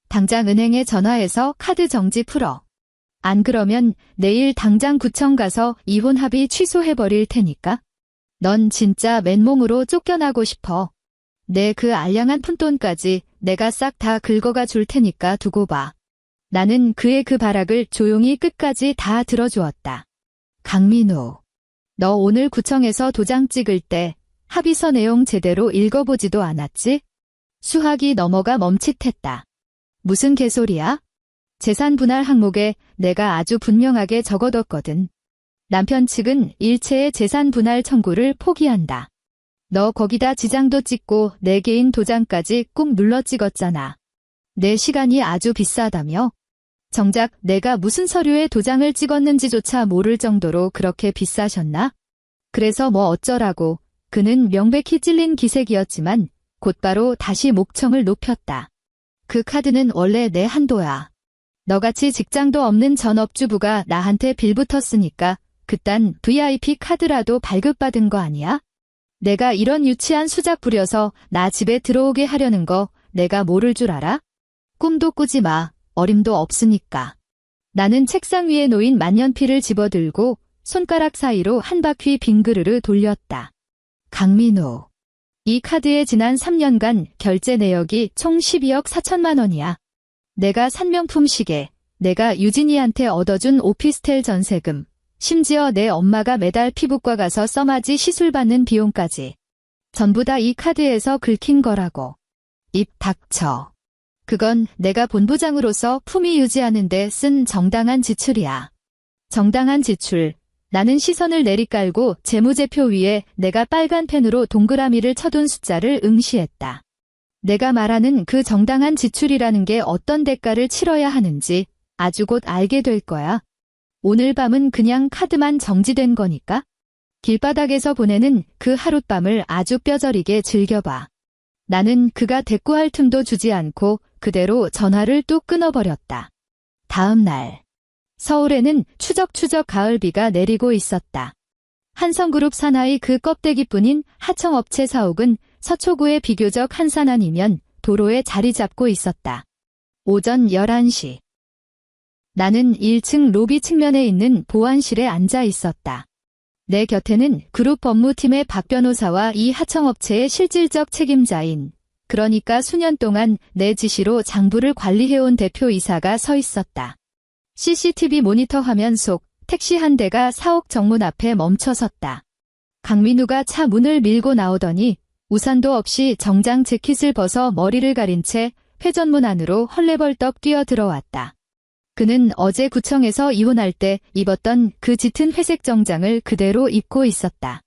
당장 은행에 전화해서 카드 정지 풀어. 안 그러면 내일 당장 구청 가서 이혼 합의 취소해버릴 테니까. 넌 진짜 맨몸으로 쫓겨나고 싶어. 내 그 알량한 푼돈까지 내가 싹 다 긁어가 줄 테니까 두고 봐. 나는 그의 그 발악을 조용히 끝까지 다 들어주었다. 강민우, 너 오늘 구청에서 도장 찍을 때 합의서 내용 제대로 읽어보지도 않았지? 수학이 넘어가 멈칫했다. 무슨 개소리야? 재산 분할 항목에 내가 아주 분명하게 적어뒀거든. 남편 측은 일체의 재산 분할 청구를 포기한다. 너 거기다 지장도 찍고 내 개인 도장까지 꾹 눌러 찍었잖아. 내 시간이 아주 비싸다며? 정작 내가 무슨 서류에 도장을 찍었는지조차 모를 정도로 그렇게 비싸셨나? 그래서 뭐 어쩌라고. 그는 명백히 찔린 기색이었지만 곧바로 다시 목청을 높였다. 그 카드는 원래 내 한도야. 너같이 직장도 없는 전업주부가 나한테 빌붙었으니까 그딴 VIP 카드라도 발급받은 거 아니야? 내가 이런 유치한 수작 부려서 나 집에 들어오게 하려는 거 내가 모를 줄 알아? 꿈도 꾸지 마. 어림도 없으니까. 나는 책상 위에 놓인 만년필을 집어들고 손가락 사이로 한 바퀴 빙그르르 돌렸다. 강민우, 이 카드에 지난 3년간 결제 내역이 총 12억 4천만 원이야. 내가 산 명품 시계, 내가 유진이한테 얻어준 오피스텔 전세금, 심지어 내 엄마가 매달 피부과 가서 써마지 시술 받는 비용까지. 전부 다 이 카드에서 긁힌 거라고. 입 닥쳐. 그건 내가 본부장으로서 품위 유지하는 데 쓴 정당한 지출이야. 정당한 지출. 나는 시선을 내리깔고 재무제표 위에 내가 빨간 펜으로 동그라미를 쳐둔 숫자를 응시했다. 내가 말하는 그 정당한 지출이라는 게 어떤 대가를 치러야 하는지 아주 곧 알게 될 거야. 오늘 밤은 그냥 카드만 정지된 거니까. 길바닥에서 보내는 그 하룻밤을 아주 뼈저리게 즐겨봐. 나는 그가 대꾸할 틈도 주지 않고 그대로 전화를 뚝 끊어버렸다. 다음 날 서울에는 추적추적 가을비가 내리고 있었다. 한성그룹 산하의 그 껍데기뿐인 하청업체 사옥은 서초구의 비교적 한산한이면 도로에 자리 잡고 있었다. 오전 11시. 나는 1층 로비 측면에 있는 보안실에 앉아 있었다. 내 곁에는 그룹 법무팀의 박 변호사와 이 하청업체의 실질적 책임자인, 그러니까 수년 동안 내 지시로 장부를 관리해온 대표이사가 서 있었다. CCTV 모니터 화면 속 택시 한 대가 사옥 정문 앞에 멈춰섰다. 강민우가 차 문을 밀고 나오더니 우산도 없이 정장 재킷을 벗어 머리를 가린 채 회전문 안으로 헐레벌떡 뛰어들어왔다. 그는 어제 구청에서 이혼할 때 입었던 그 짙은 회색 정장을 그대로 입고 있었다.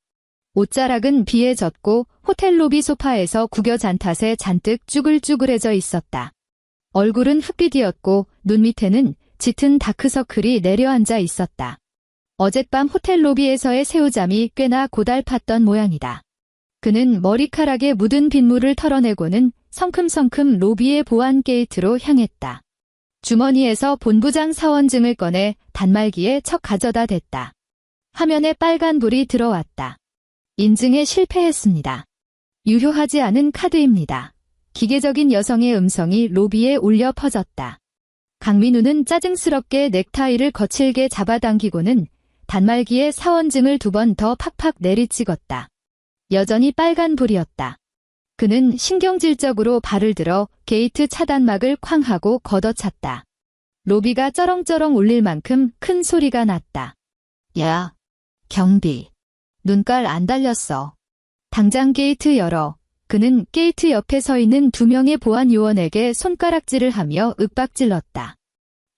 옷자락은 비에 젖고 호텔 로비 소파에서 구겨 잔 탓에 잔뜩 쭈글쭈글해져 있었다. 얼굴은 흑빛이었고 눈 밑에는 짙은 다크서클이 내려앉아 있었다. 어젯밤 호텔 로비에서의 새우잠이 꽤나 고달팠던 모양이다. 그는 머리카락에 묻은 빗물을 털어내고는 성큼성큼 로비의 보안 게이트로 향했다. 주머니에서 본부장 사원증을 꺼내 단말기에 척 가져다 댔다. 화면에 빨간 불이 들어왔다. 인증에 실패했습니다. 유효하지 않은 카드입니다. 기계적인 여성의 음성이 로비에 울려 퍼졌다. 강민우는 짜증스럽게 넥타이를 거칠게 잡아당기고는 단말기에 사원증을 2번 더 팍팍 내리찍었다. 여전히 빨간 불이었다. 그는 신경질적으로 발을 들어 게이트 차단막을 쾅 하고 걷어찼다. 로비가 쩌렁쩌렁 울릴 만큼 큰 소리가 났다. 야, 경비. 눈깔 안 달렸어. 당장 게이트 열어. 그는 게이트 옆에 서 있는 2명의 보안 요원에게 손가락질을 하며 윽박질렀다.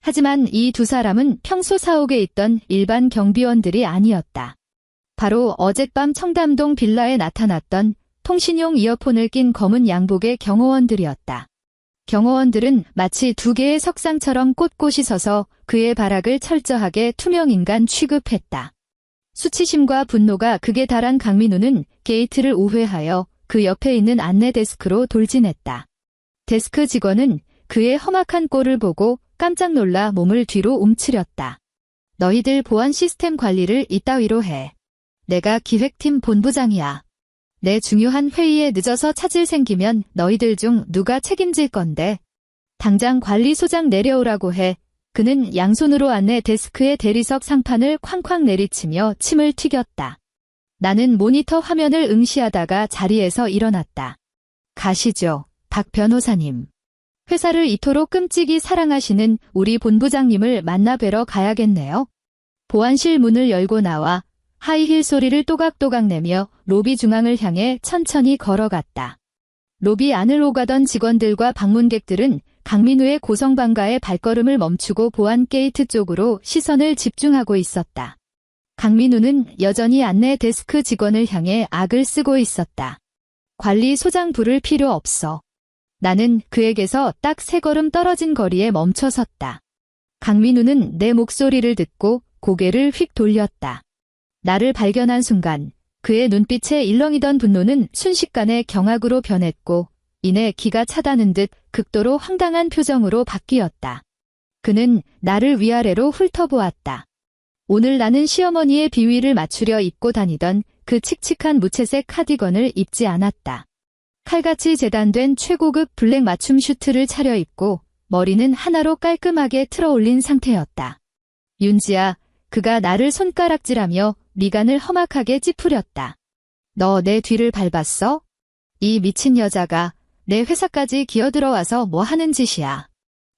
하지만 이 2사람은 평소 사옥에 있던 일반 경비원들이 아니었다. 바로 어젯밤 청담동 빌라에 나타났던 통신용 이어폰을 낀 검은 양복의 경호원들이었다. 경호원들은 마치 2개의 석상처럼 꼿꼿이 서서 그의 발악을 철저하게 투명인간 취급했다. 수치심과 분노가 극에 달한 강민우는 게이트를 우회하여 그 옆에 있는 안내 데스크로 돌진했다. 데스크 직원은 그의 험악한 꼴을 보고 깜짝 놀라 몸을 뒤로 움츠렸다. 너희들 보안 시스템 관리를 이따위로 해. 내가 기획팀 본부장이야. 내 중요한 회의에 늦어서 차질 생기면 너희들 중 누가 책임질 건데. 당장 관리소장 내려오라고 해. 그는 양손으로 안내 데스크의 대리석 상판을 쾅쾅 내리치며 침을 튀겼다. 나는 모니터 화면을 응시하다가 자리에서 일어났다. 가시죠, 박 변호사님. 회사를 이토록 끔찍이 사랑하시는 우리 본부장님을 만나 뵈러 가야겠네요. 보안실 문을 열고 나와 하이힐 소리를 또각또각 내며 로비 중앙을 향해 천천히 걸어갔다. 로비 안을 오가던 직원들과 방문객들은 강민우의 고성방가의 발걸음을 멈추고 보안 게이트 쪽으로 시선을 집중하고 있었다. 강민우는 여전히 안내 데스크 직원을 향해 악을 쓰고 있었다. 관리소장 부를 필요 없어. 나는 그에게서 딱 3걸음 떨어진 거리에 멈춰 섰다. 강민우는 내 목소리를 듣고 고개를 휙 돌렸다. 나를 발견한 순간 그의 눈빛에 일렁이던 분노는 순식간에 경악으로 변했고 이내 기가 차다는 듯 극도로 황당한 표정으로 바뀌었다. 그는 나를 위아래로 훑어보았다. 오늘 나는 시어머니의 비위를 맞추려 입고 다니던 그 칙칙한 무채색 카디건을 입지 않았다. 칼같이 재단된 최고급 블랙 맞춤 슈트를 차려입고 머리는 하나로 깔끔하게 틀어올린 상태였다. 윤지야, 그가 나를 손가락질하며 미간을 험악하게 찌푸렸다. 너 내 뒤를 밟았어? 이 미친 여자가 내 회사까지 기어들어와서 뭐 하는 짓이야.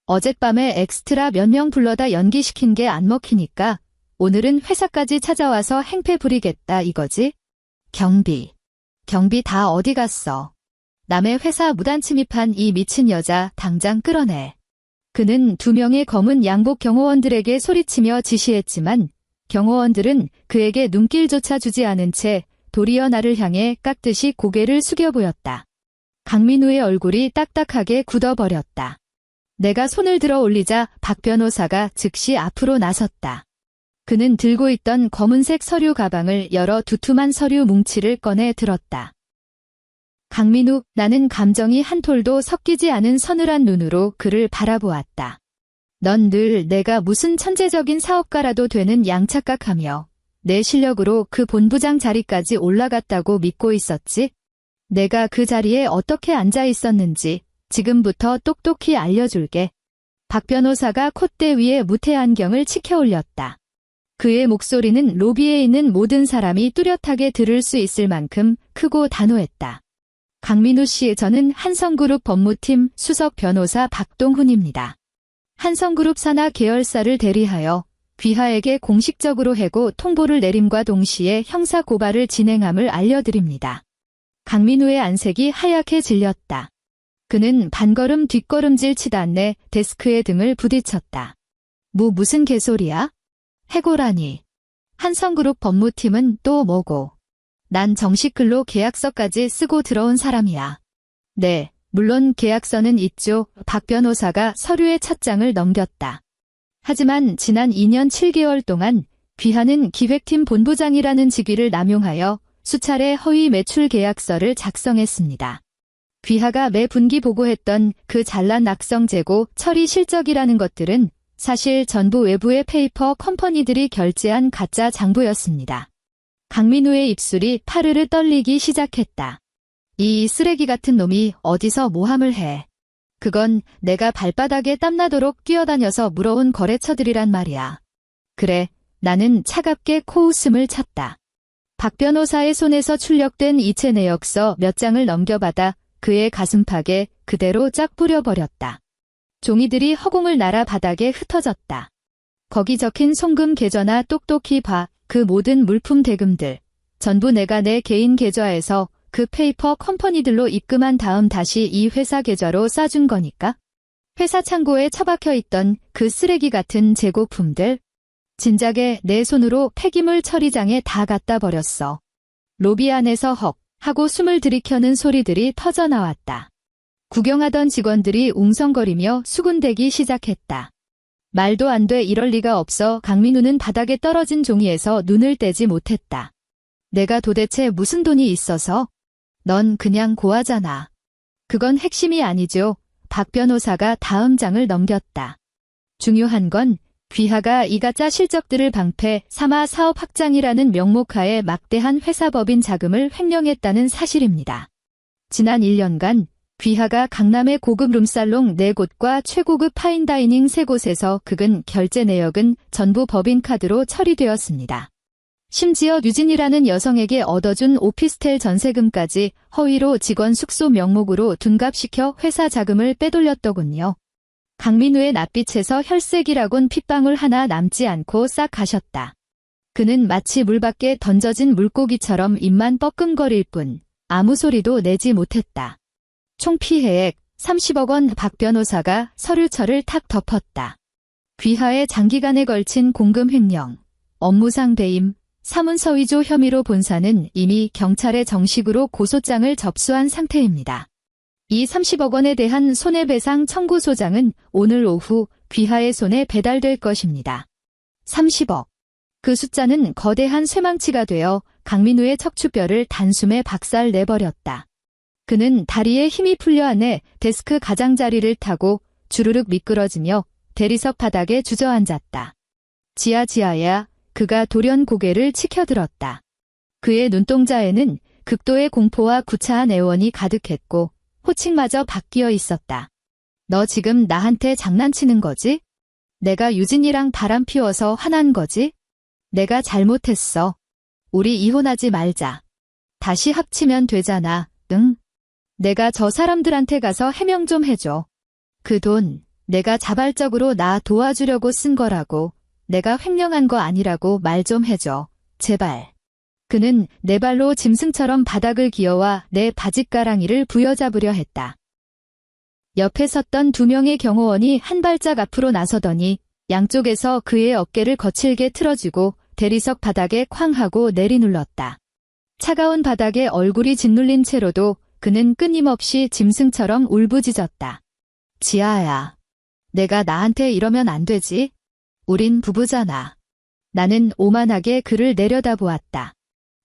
어젯밤에 엑스트라 몇 명 불러다 연기시킨 게 안 먹히니까 오늘은 회사까지 찾아와서 행패 부리겠다 이거지? 경비 다 어디 갔어? 남의 회사 무단 침입한 이 미친 여자 당장 끌어내. 그는 2명의 검은 양복 경호원들에게 소리치며 지시했지만 경호원들은 그에게 눈길조차 주지 않은 채 도리어 나를 향해 깍듯이 고개를 숙여 보였다. 강민우의 얼굴이 딱딱하게 굳어버렸다. 내가 손을 들어 올리자 박 변호사가 즉시 앞으로 나섰다. 그는 들고 있던 검은색 서류 가방을 열어 두툼한 서류 뭉치를 꺼내 들었다. 강민우, 나는 감정이 한 톨도 섞이지 않은 서늘한 눈으로 그를 바라보았다. 넌 늘 내가 무슨 천재적인 사업가라도 되는 양착각하며 내 실력으로 그 본부장 자리까지 올라갔다고 믿고 있었지? 내가 그 자리에 어떻게 앉아 있었는지 지금부터 똑똑히 알려줄게. 박 변호사가 콧대 위에 무태 안경을 치켜 올렸다. 그의 목소리는 로비에 있는 모든 사람이 뚜렷하게 들을 수 있을 만큼 크고 단호했다. 강민우 씨, 저는 한성그룹 법무팀 수석 변호사 박동훈입니다. 한성그룹 산하 계열사를 대리하여 귀하에게 공식적으로 해고 통보를 내림과 동시에 형사 고발을 진행함을 알려드립니다. 강민우의 안색이 하얗게 질렸다. 그는 반걸음 뒷걸음질 치다 내 데스크의 등을 부딪혔다. 무슨 개소리야? 해고라니. 한성그룹 법무팀은 또 뭐고? 난 정식 근로 계약서까지 쓰고 들어온 사람이야. 네, 물론 계약서는 있죠. 박 변호사가 서류의 첫 장을 넘겼다. 하지만 지난 2년 7개월 동안 귀하는 기획팀 본부장이라는 직위를 남용하여 수차례 허위 매출 계약서를 작성했습니다. 귀하가 매 분기 보고했던 그 잘난 악성 재고 처리 실적이라는 것들은 사실 전부 외부의 페이퍼 컴퍼니들이 결제한 가짜 장부였습니다. 강민우의 입술이 파르르 떨리기 시작했다. 이 쓰레기 같은 놈이 어디서 모함을 해. 그건 내가 발바닥에 땀나도록 뛰어다녀서 물어온 거래처들이란 말이야. 그래, 나는 차갑게 코웃음을 쳤다. 박 변호사의 손에서 출력된 이체 내역서 몇 장을 넘겨받아 그의 가슴팍에 그대로 쫙 뿌려버렸다. 종이들이 허공을 날아 바닥에 흩어졌다. 거기 적힌 송금 계좌나 똑똑히 봐. 그 모든 물품 대금들, 전부 내가 내 개인 계좌에서 그 페이퍼 컴퍼니들로 입금한 다음 다시 이 회사 계좌로 싸준 거니까? 회사 창고에 처박혀 있던 그 쓰레기 같은 재고품들, 진작에 내 손으로 폐기물 처리장에 다 갖다 버렸어. 로비 안에서 헉 하고 숨을 들이켜는 소리들이 터져나왔다. 구경하던 직원들이 웅성거리며 수군대기 시작했다. 말도 안 돼, 이럴 리가 없어. 강민우는 바닥에 떨어진 종이에서 눈을 떼지 못했다. 내가 도대체 무슨 돈이 있어서? 넌 그냥 고아잖아. 그건 핵심이 아니죠. 박 변호사가 다음 장을 넘겼다. 중요한 건 귀하가 이 가짜 실적들을 방패 삼아 사업 확장이라는 명목하에 막대한 회사법인 자금을 횡령했다는 사실입니다. 지난 1년간 귀하가 강남의 고급 룸살롱 4곳과 최고급 파인다이닝 3곳에서 긁은 결제 내역은 전부 법인카드로 처리되었습니다. 심지어 유진이라는 여성에게 얻어준 오피스텔 전세금까지 허위로 직원 숙소 명목으로 둔갑시켜 회사 자금을 빼돌렸더군요. 강민우의 낯빛에서 혈색이라곤 핏방울 하나 남지 않고 싹 가셨다. 그는 마치 물 밖에 던져진 물고기처럼 입만 뻐끔거릴 뿐 아무 소리도 내지 못했다. 총 피해액 30억 원. 박 변호사가 서류철을 탁 덮었다. 귀하의 장기간에 걸친 공금 횡령, 업무상 배임, 사문서 위조 혐의로 본사는 이미 경찰에 정식으로 고소장을 접수한 상태입니다. 이 30억 원에 대한 손해배상 청구 소장은 오늘 오후 귀하의 손에 배달될 것입니다. 30억. 그 숫자는 거대한 쇠망치가 되어 강민우의 척추뼈를 단숨에 박살 내버렸다. 그는 다리에 힘이 풀려 안에 데스크 가장자리를 타고 주르륵 미끄러지며 대리석 바닥에 주저앉았다. 지아야, 그가 돌연 고개를 치켜들었다. 그의 눈동자에는 극도의 공포와 구차한 애원이 가득했고 호칭마저 바뀌어 있었다. 너 지금 나한테 장난치는 거지? 내가 유진이랑 바람 피워서 화난 거지? 내가 잘못했어. 우리 이혼하지 말자. 다시 합치면 되잖아, 응? 내가 저 사람들한테 가서 해명 좀 해줘. 그 돈 내가 자발적으로 나 도와주려고 쓴 거라고, 내가 횡령한 거 아니라고 말 좀 해줘. 제발. 그는 내 발로 짐승처럼 바닥을 기어와 내 바짓가랑이를 부여잡으려 했다. 옆에 섰던 2명의 경호원이 한 발짝 앞으로 나서더니 양쪽에서 그의 어깨를 거칠게 틀어쥐고 대리석 바닥에 쾅 하고 내리눌렀다. 차가운 바닥에 얼굴이 짓눌린 채로도 그는 끊임없이 짐승처럼 울부짖었다. 지아야, 내가 나한테 이러면 안 되지? 우린 부부잖아. 나는 오만하게 그를 내려다보았다.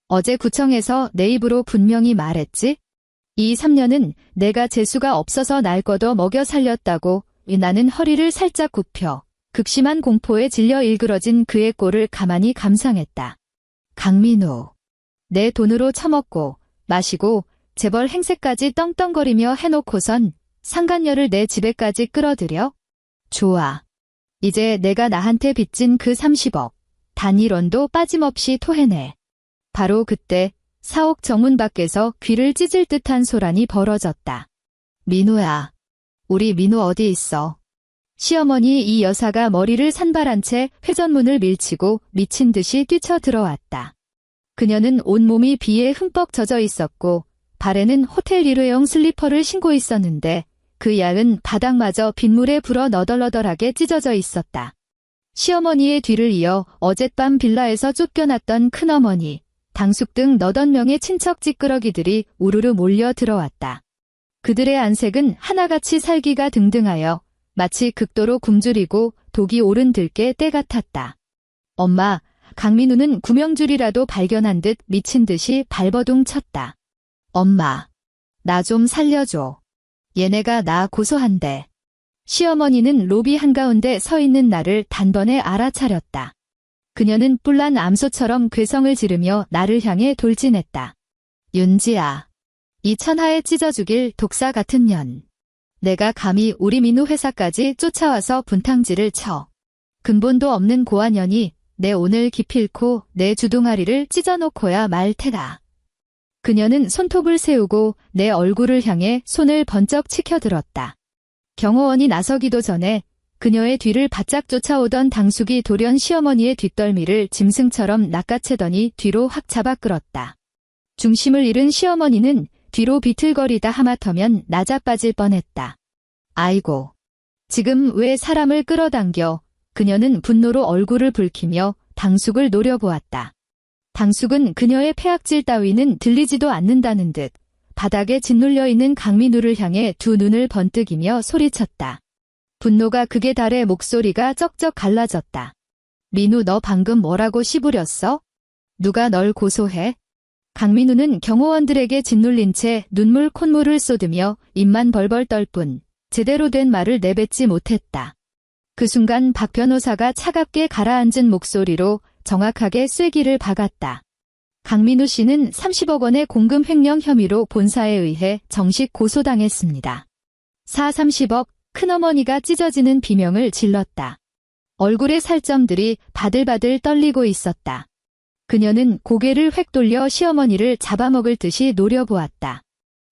어제 구청에서 내 입으로 분명히 말했지? 이 3년은 내가 재수가 없어서 날 걷어 먹여 살렸다고. 나는 허리를 살짝 굽혀 극심한 공포에 질려 일그러진 그의 꼴을 가만히 감상했다. 강민우, 내 돈으로 처먹고 마시고 재벌 행세까지 떵떵거리며 해놓고선 상간녀를 내 집에까지 끌어들여? 좋아. 이제 내가 나한테 빚진 그 30억, 단 1원도 빠짐없이 토해내. 바로 그때 사옥 정문 밖에서 귀를 찢을 듯한 소란이 벌어졌다. 민우야, 우리 민우 어디 있어? 시어머니 이 여사가 머리를 산발한 채 회전문을 밀치고 미친 듯이 뛰쳐 들어왔다. 그녀는 온몸이 비에 흠뻑 젖어 있었고 발에는 호텔 일회용 슬리퍼를 신고 있었는데 그 양은 바닥마저 빗물에 불어 너덜너덜하게 찢어져 있었다. 시어머니의 뒤를 이어 어젯밤 빌라에서 쫓겨났던 큰어머니, 당숙 등 너댓 명의 친척 찌끄러기들이 우르르 몰려 들어왔다. 그들의 안색은 하나같이 살기가 등등하여 마치 극도로 굶주리고 독이 오른 들깨 때 같았다. 엄마, 강민우는 구명줄이라도 발견한 듯 미친 듯이 발버둥 쳤다. 엄마, 나 좀 살려줘. 얘네가 나 고소한대. 시어머니는 로비 한가운데 서 있는 나를 단번에 알아차렸다. 그녀는 뿔난 암소처럼 괴성을 지르며 나를 향해 돌진했다. 윤지야, 이 천하에 찢어주길 독사 같은 년. 내가 감히 우리 민우 회사까지 쫓아와서 분탕질을 쳐. 근본도 없는 고아년이 내 오늘 기필코 내 주둥아리를 찢어놓고야 말 테라. 그녀는 손톱을 세우고 내 얼굴을 향해 손을 번쩍 치켜들었다. 경호원이 나서기도 전에 그녀의 뒤를 바짝 쫓아오던 당숙이 돌연 시어머니의 뒷덜미를 짐승처럼 낚아채더니 뒤로 확 잡아 끌었다. 중심을 잃은 시어머니는 뒤로 비틀거리다 하마터면 나자빠질 뻔했다. 아이고, 지금 왜 사람을 끌어당겨? 그녀는 분노로 얼굴을 붉히며 당숙을 노려보았다. 당숙은 그녀의 폐악질 따위는 들리지도 않는다는 듯 바닥에 짓눌려 있는 강민우를 향해 두 눈을 번뜩이며 소리쳤다. 분노가 극에 달해 목소리가 쩍쩍 갈라졌다. 민우, 너 방금 뭐라고 씨부렸어? 누가 널 고소해? 강민우는 경호원들에게 짓눌린 채 눈물 콧물을 쏟으며 입만 벌벌 떨 뿐 제대로 된 말을 내뱉지 못했다. 그 순간 박 변호사가 차갑게 가라앉은 목소리로 정확하게 쐐기를 박았다. 강민우 씨는 30억 원의 공금 횡령 혐의로 본사에 의해 정식 고소당했습니다. 30억, 큰어머니가 찢어지는 비명을 질렀다. 얼굴의 살점들이 바들바들 떨리고 있었다. 그녀는 고개를 획 돌려 시어머니를 잡아먹을 듯이 노려보았다.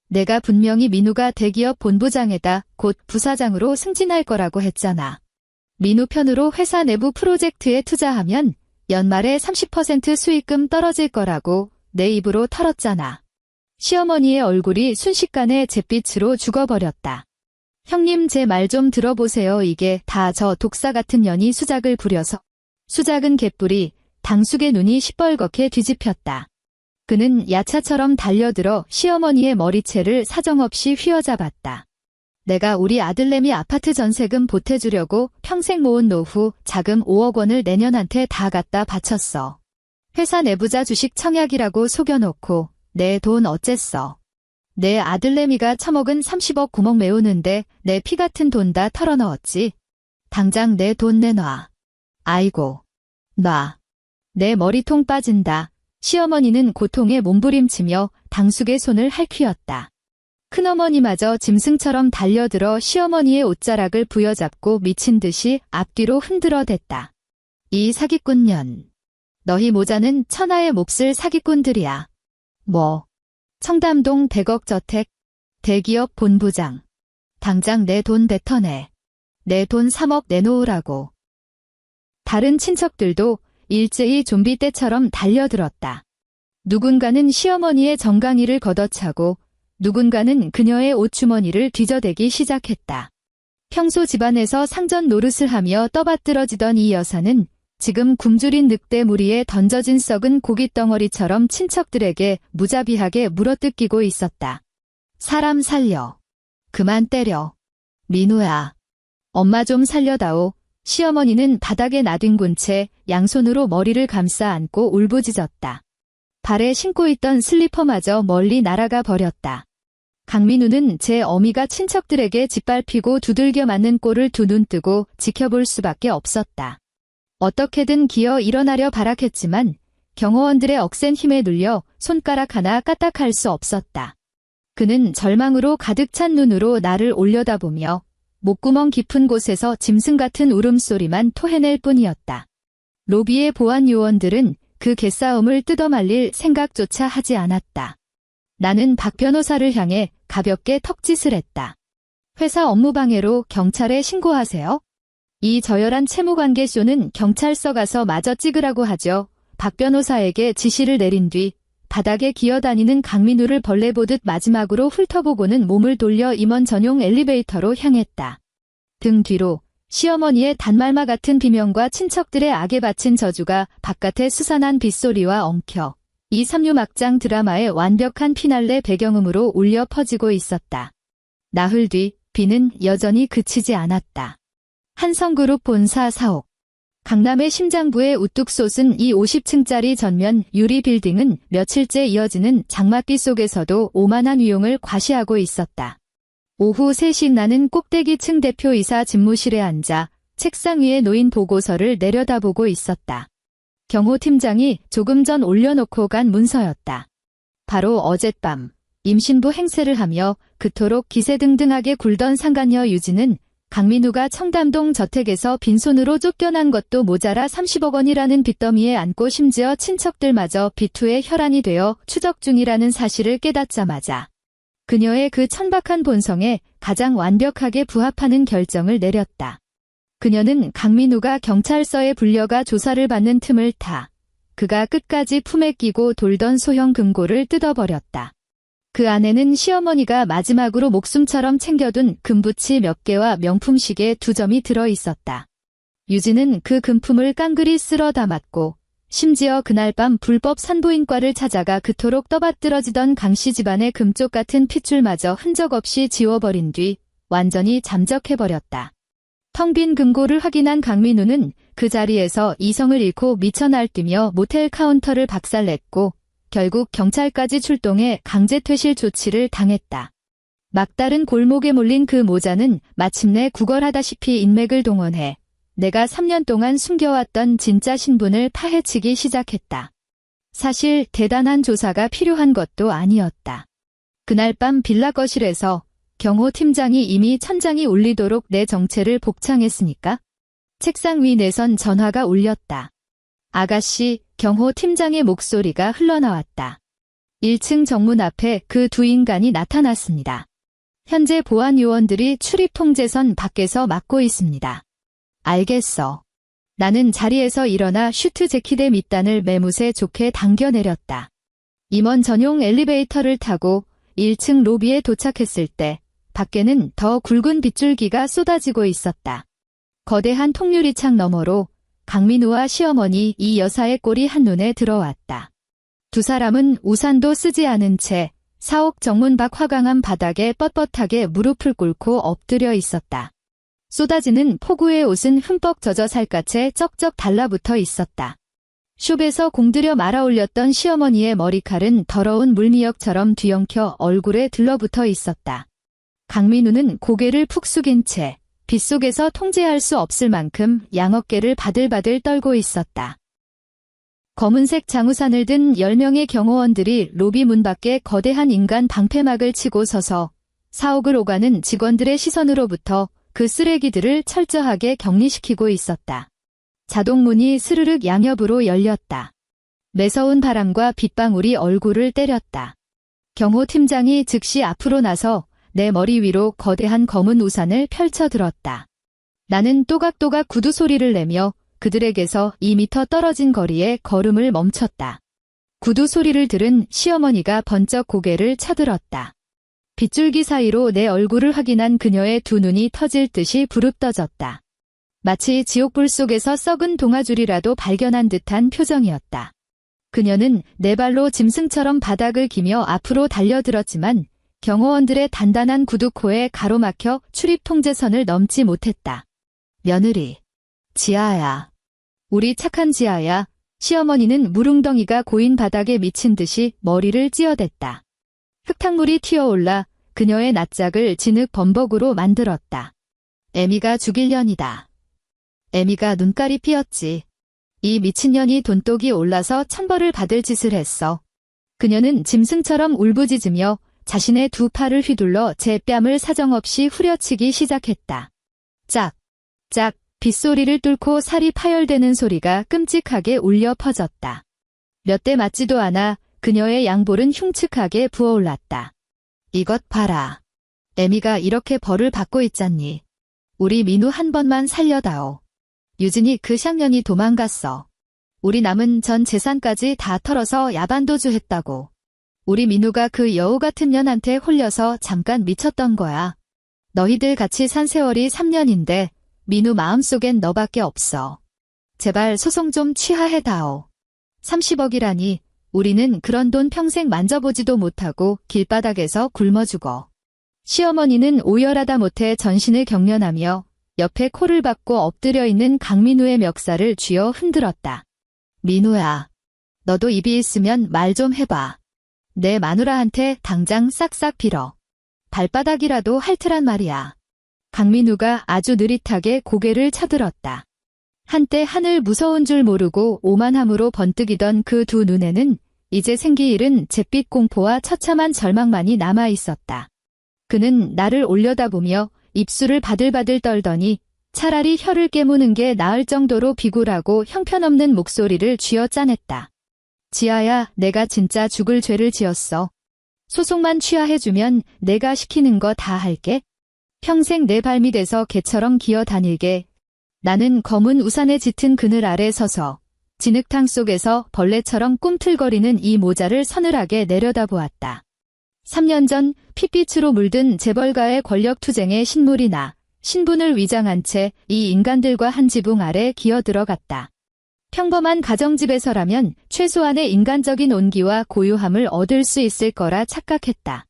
내가 분명히 민우가 대기업 본부장에다 곧 부사장으로 승진할 거라고 했잖아. 민우 편으로 회사 내부 프로젝트에 투자하면 연말에 30% 수익금 떨어질 거라고 내 입으로 털었잖아. 시어머니의 얼굴이 순식간에 잿빛으로 죽어버렸다. 형님, 제 말 좀 들어보세요. 이게 다 저 독사 같은 년이 수작을 부려서. 수작은 개뿔이. 당숙의 눈이 시뻘겋게 뒤집혔다. 그는 야차처럼 달려들어 시어머니의 머리채를 사정없이 휘어잡았다. 내가 우리 아들내미 아파트 전세금 보태주려고 평생 모은 노후 자금 5억 원을 내년한테 다 갖다 바쳤어. 회사 내부자 주식 청약이라고 속여놓고 내 돈 어쨌어. 내 아들내미가 처먹은 30억 구멍 메우는데 내 피 같은 돈 다 털어넣었지. 당장 내 돈 내놔. 아이고. 놔. 내 머리통 빠진다. 시어머니는 고통에 몸부림치며 당숙의 손을 할퀴었다. 큰어머니마저 짐승처럼 달려들어 시어머니의 옷자락을 부여잡고 미친 듯이 앞뒤로 흔들어댔다. 이 사기꾼년. 너희 모자는 천하의 몹쓸 사기꾼들이야. 뭐. 청담동 100억 저택. 대기업 본부장. 당장 내 돈 뱉어내. 내 돈 3억 내놓으라고. 다른 친척들도 일제히 좀비 떼처럼 달려들었다. 누군가는 시어머니의 정강이를 걷어차고 누군가는 그녀의 옷주머니를 뒤져대기 시작했다. 평소 집안에서 상전 노릇을 하며 떠받들어지던 이 여사는 지금 굶주린 늑대 무리에 던져진 썩은 고깃덩어리처럼 친척들에게 무자비하게 물어뜯기고 있었다. 사람 살려. 그만 때려. 민우야. 엄마 좀 살려다오. 시어머니는 바닥에 나뒹군 채 양손으로 머리를 감싸 안고 울부짖었다. 발에 신고 있던 슬리퍼마저 멀리 날아가 버렸다. 강민우는 제 어미가 친척들에게 짓밟히고 두들겨 맞는 꼴을 두 눈 뜨고 지켜볼 수밖에 없었다. 어떻게든 기어 일어나려 발악했지만 경호원들의 억센 힘에 눌려 손가락 하나 까딱할 수 없었다. 그는 절망으로 가득 찬 눈으로 나를 올려다보며 목구멍 깊은 곳에서 짐승 같은 울음소리만 토해낼 뿐이었다. 로비의 보안 요원들은 그 개싸움을 뜯어말릴 생각조차 하지 않았다. 나는 박 변호사를 향해 가볍게 턱짓을 했다. 회사 업무방해로 경찰에 신고하세요. 이 저열한 채무관계 쇼는 경찰서 가서 마저 찍으라고 하죠. 박 변호사에게 지시를 내린 뒤 바닥에 기어다니는 강민우를 벌레 보듯 마지막으로 훑어보고는 몸을 돌려 임원 전용 엘리베이터로 향했다. 등 뒤로 시어머니의 단말마 같은 비명과 친척들의 악에 바친 저주가 바깥의 수산한 빗소리와 엉켜 이 삼류막장 드라마의 완벽한 피날레 배경음으로 울려 퍼지고 있었다. 나흘 뒤 비는 여전히 그치지 않았다. 한성그룹 본사 사옥. 강남의 심장부에 우뚝 솟은 이 50층짜리 전면 유리 빌딩은 며칠째 이어지는 장맛비 속에서도 오만한 위용을 과시하고 있었다. 오후 3시 나는 꼭대기층 대표이사 집무실에 앉아 책상 위에 놓인 보고서를 내려다보고 있었다. 경호팀장이 조금 전 올려놓고 간 문서였다. 바로 어젯밤 임신부 행세를 하며 그토록 기세등등하게 굴던 상간녀 유진은 강민우가 청담동 저택에서 빈손으로 쫓겨난 것도 모자라 30억 원이라는 빚더미에 안고 심지어 친척들마저 비투의 혈안이 되어 추적 중이라는 사실을 깨닫자마자 그녀의 그 천박한 본성에 가장 완벽하게 부합하는 결정을 내렸다. 그녀는 강민우가 경찰서에 불려가 조사를 받는 틈을 타 그가 끝까지 품에 끼고 돌던 소형 금고를 뜯어버렸다. 그 안에는 시어머니가 마지막으로 목숨처럼 챙겨둔 금부치 몇 개와 명품 시계 2점이 들어있었다. 유진은 그 금품을 깡그리 쓸어 담았고 심지어 그날 밤 불법 산부인과를 찾아가 그토록 떠받들어지던 강씨 집안의 금쪽 같은 핏줄마저 흔적 없이 지워버린 뒤 완전히 잠적해버렸다. 텅 빈 금고를 확인한 강민우는 그 자리에서 이성을 잃고 미쳐 날뛰며 모텔 카운터를 박살냈고 결국 경찰까지 출동해 강제 퇴실 조치를 당했다. 막다른 골목에 몰린 그 모자는 마침내 구걸하다시피 인맥을 동원해 내가 3년 동안 숨겨왔던 진짜 신분을 파헤치기 시작했다. 사실 대단한 조사가 필요한 것도 아니었다. 그날 밤 빌라 거실에서 경호 팀장이 이미 천장이 울리도록 내 정체를 복창했으니까 책상 위 내선 전화가 울렸다. 아가씨, 경호 팀장의 목소리가 흘러나왔다. 1층 정문 앞에 그 두 인간이 나타났습니다. 현재 보안 요원들이 출입 통제선 밖에서 막고 있습니다. 알겠어. 나는 자리에서 일어나 슈트 재킷의 밑단을 매무새 좋게 당겨내렸다. 임원 전용 엘리베이터를 타고 1층 로비에 도착했을 때 밖에는 더 굵은 빗줄기가 쏟아지고 있었다. 거대한 통유리창 너머로 강민우와 시어머니 이 여사의 꼴이 한눈에 들어왔다. 두 사람은 우산도 쓰지 않은 채 사옥 정문 밖 화강암 바닥에 뻣뻣하게 무릎을 꿇고 엎드려 있었다. 쏟아지는 폭우의 옷은 흠뻑 젖어 살갗에 쩍쩍 달라붙어 있었다. 숍에서 공들여 말아 올렸던 시어머니의 머리칼은 더러운 물미역처럼 뒤엉켜 얼굴에 들러붙어 있었다. 강민우는 고개를 푹 숙인 채 빗속에서 통제할 수 없을 만큼 양어깨를 바들바들 떨고 있었다. 검은색 장우산을 든 10명의 경호원들이 로비 문 밖에 거대한 인간 방패막을 치고 서서 사옥을 오가는 직원들의 시선으로부터 그 쓰레기들을 철저하게 격리시키고 있었다. 자동문이 스르륵 양옆으로 열렸다. 매서운 바람과 빗방울이 얼굴을 때렸다. 경호팀장이 즉시 앞으로 나서 내 머리 위로 거대한 검은 우산을 펼쳐들었다. 나는 또각또각 구두 소리를 내며 그들에게서 2미터 떨어진 거리에 걸음을 멈췄다. 구두 소리를 들은 시어머니가 번쩍 고개를 쳐들었다. 빗줄기 사이로 내 얼굴을 확인한 그녀의 두 눈이 터질 듯이 부릅떠졌다. 마치 지옥불 속에서 썩은 동아줄이라도 발견한 듯한 표정이었다. 그녀는 네 발로 짐승처럼 바닥을 기며 앞으로 달려들었지만 경호원들의 단단한 구두코에 가로막혀 출입 통제선을 넘지 못했다. 며느리. 지아야. 우리 착한 지아야. 시어머니는 무릉덩이가 고인 바닥에 미친 듯이 머리를 찧어댔다. 흙탕물이 튀어올라 그녀의 낯짝을 진흙 범벅으로 만들었다. 애미가 죽일년이다. 애미가 눈깔이 피었지. 이 미친년이 돈독이 올라서 천벌을 받을 짓을 했어. 그녀는 짐승처럼 울부짖으며 자신의 두 팔을 휘둘러 제 뺨을 사정없이 후려치기 시작했다. 짝, 짝, 빗소리를 뚫고 살이 파열되는 소리가 끔찍하게 울려 퍼졌다. 몇 대 맞지도 않아 그녀의 양볼은 흉측하게 부어올랐다. 이것 봐라. 애미가 이렇게 벌을 받고 있잖니. 우리 민우 한 번만 살려다오. 유진이 그 샹년이 도망갔어. 우리 남은 전 재산까지 다 털어서 야반도주 했다고. 우리 민우가 그 여우 같은 년한테 홀려서 잠깐 미쳤던 거야. 너희들 같이 산 세월이 3년인데 민우 마음속엔 너밖에 없어. 제발 소송 좀 취하해다오. 30억이라니 우리는 그런 돈 평생 만져보지도 못하고 길바닥에서 굶어 죽어. 시어머니는 오열하다 못해 전신을 경련하며 옆에 코를 박고 엎드려 있는 강민우의 멱살을 쥐어 흔들었다. 민우야, 너도 입이 있으면 말 좀 해봐. 내 마누라한테 당장 싹싹 빌어. 발바닥이라도 핥으란 말이야. 강민우가 아주 느릿하게 고개를 쳐들었다. 한때 하늘 무서운 줄 모르고 오만함으로 번뜩이던 그 두 눈에는 이제 생기 잃은 잿빛 공포와 처참한 절망만이 남아 있었다. 그는 나를 올려다보며 입술을 바들바들 떨더니 차라리 혀를 깨무는 게 나을 정도로 비굴하고 형편없는 목소리를 쥐어짜냈다. 지아야, 내가 진짜 죽을 죄를 지었어. 소송만 취하해주면 내가 시키는 거 다 할게. 평생 내 발밑에서 개처럼 기어다닐게. 나는 검은 우산에 짙은 그늘 아래 서서 진흙탕 속에서 벌레처럼 꿈틀거리는 이 모자를 서늘하게 내려다보았다. 3년 전 핏빛으로 물든 재벌가의 권력투쟁에 신물이 나 신분을 위장한 채 이 인간들과 한 지붕 아래 기어들어갔다. 평범한 가정집에서라면 최소한의 인간적인 온기와 고요함을 얻을 수 있을 거라 착각했다.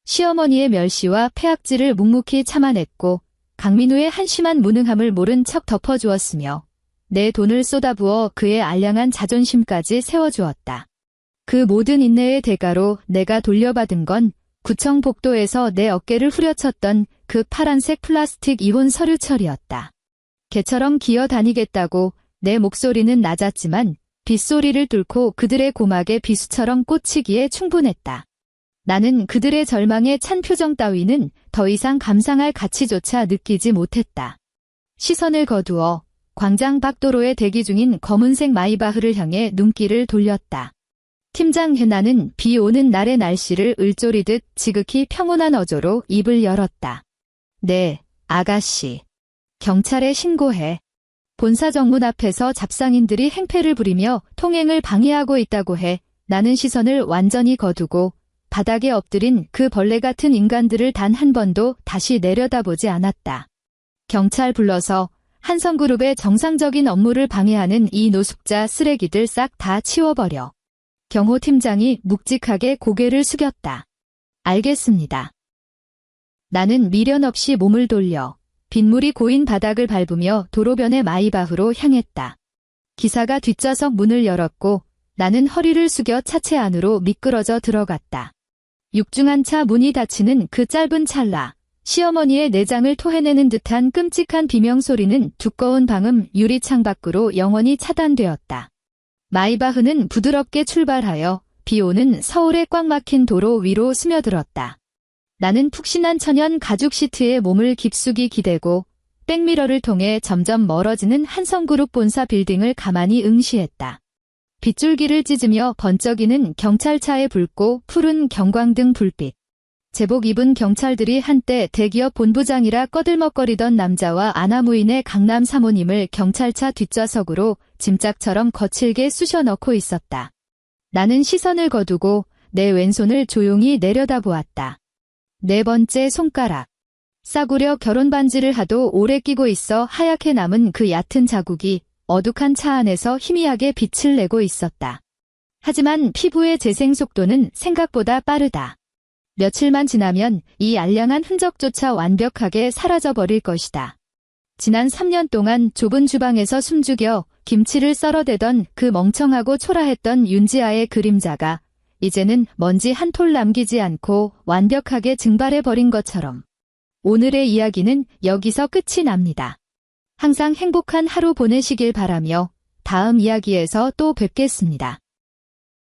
시어머니의 멸시와 폐악질을 묵묵히 참아냈고 강민우의 한심한 무능함을 모른 척 덮어주었으며 내 돈을 쏟아부어 그의 알량한 자존심까지 세워주었다. 그 모든 인내의 대가로 내가 돌려받은 건 구청 복도에서 내 어깨를 후려쳤던 그 파란색 플라스틱 이혼 서류 처리였다. 개처럼 기어다니겠다고 내 목소리는 낮았지만 빗소리를 뚫고 그들의 고막에 비수처럼 꽂히기에 충분했다. 나는 그들의 절망에 찬 표정 따위는 더 이상 감상할 가치조차 느끼지 못했다. 시선을 거두어 광장 밖도로에 대기 중인 검은색 마이바흐를 향해 눈길을 돌렸다. 팀장 해나는 비 오는 날의 날씨를 을조리듯 지극히 평온한 어조로 입을 열었다. 네, 아가씨. 경찰에 신고해. 본사 정문 앞에서 잡상인들이 행패를 부리며 통행을 방해하고 있다고 해. 나는 시선을 완전히 거두고 바닥에 엎드린 그 벌레 같은 인간들을 단 한 번도 다시 내려다보지 않았다. 경찰 불러서 한성그룹의 정상적인 업무를 방해하는 이 노숙자 쓰레기들 싹 다 치워버려. 경호 팀장이 묵직하게 고개를 숙였다. 알겠습니다. 나는 미련 없이 몸을 돌려 빗물이 고인 바닥을 밟으며 도로변의 마이바흐로 향했다. 기사가 뒷좌석 문을 열었고 나는 허리를 숙여 차체 안으로 미끄러져 들어갔다. 육중한 차 문이 닫히는 그 짧은 찰나, 시어머니의 내장을 토해내는 듯한 끔찍한 비명소리는 두꺼운 방음 유리창 밖으로 영원히 차단되었다. 마이바흐는 부드럽게 출발하여 비오는 서울의 꽉 막힌 도로 위로 스며들었다. 나는 푹신한 천연 가죽 시트에 몸을 깊숙이 기대고 백미러를 통해 점점 멀어지는 한성그룹 본사 빌딩을 가만히 응시했다. 빗줄기를 찢으며 번쩍이는 경찰차의 붉고 푸른 경광등 불빛. 제복 입은 경찰들이 한때 대기업 본부장이라 꺼들먹거리던 남자와 아나무인의 강남 사모님을 경찰차 뒷좌석으로 짐짝처럼 거칠게 쑤셔 넣고 있었다. 나는 시선을 거두고 내 왼손을 조용히 내려다보았다. 네 번째 손가락. 싸구려 결혼 반지를 하도 오래 끼고 있어 하얗게 남은 그 얕은 자국이 어둑한 차 안에서 희미하게 빛을 내고 있었다. 하지만 피부의 재생 속도는 생각보다 빠르다. 며칠만 지나면 이 알량한 흔적조차 완벽하게 사라져버릴 것이다. 지난 3년 동안 좁은 주방에서 숨죽여 김치를 썰어대던 그 멍청하고 초라했던 윤지아의 그림자가 이제는 먼지 한 톨 남기지 않고 완벽하게 증발해버린 것처럼. 오늘의 이야기는 여기서 끝이 납니다. 항상 행복한 하루 보내시길 바라며 다음 이야기에서 또 뵙겠습니다.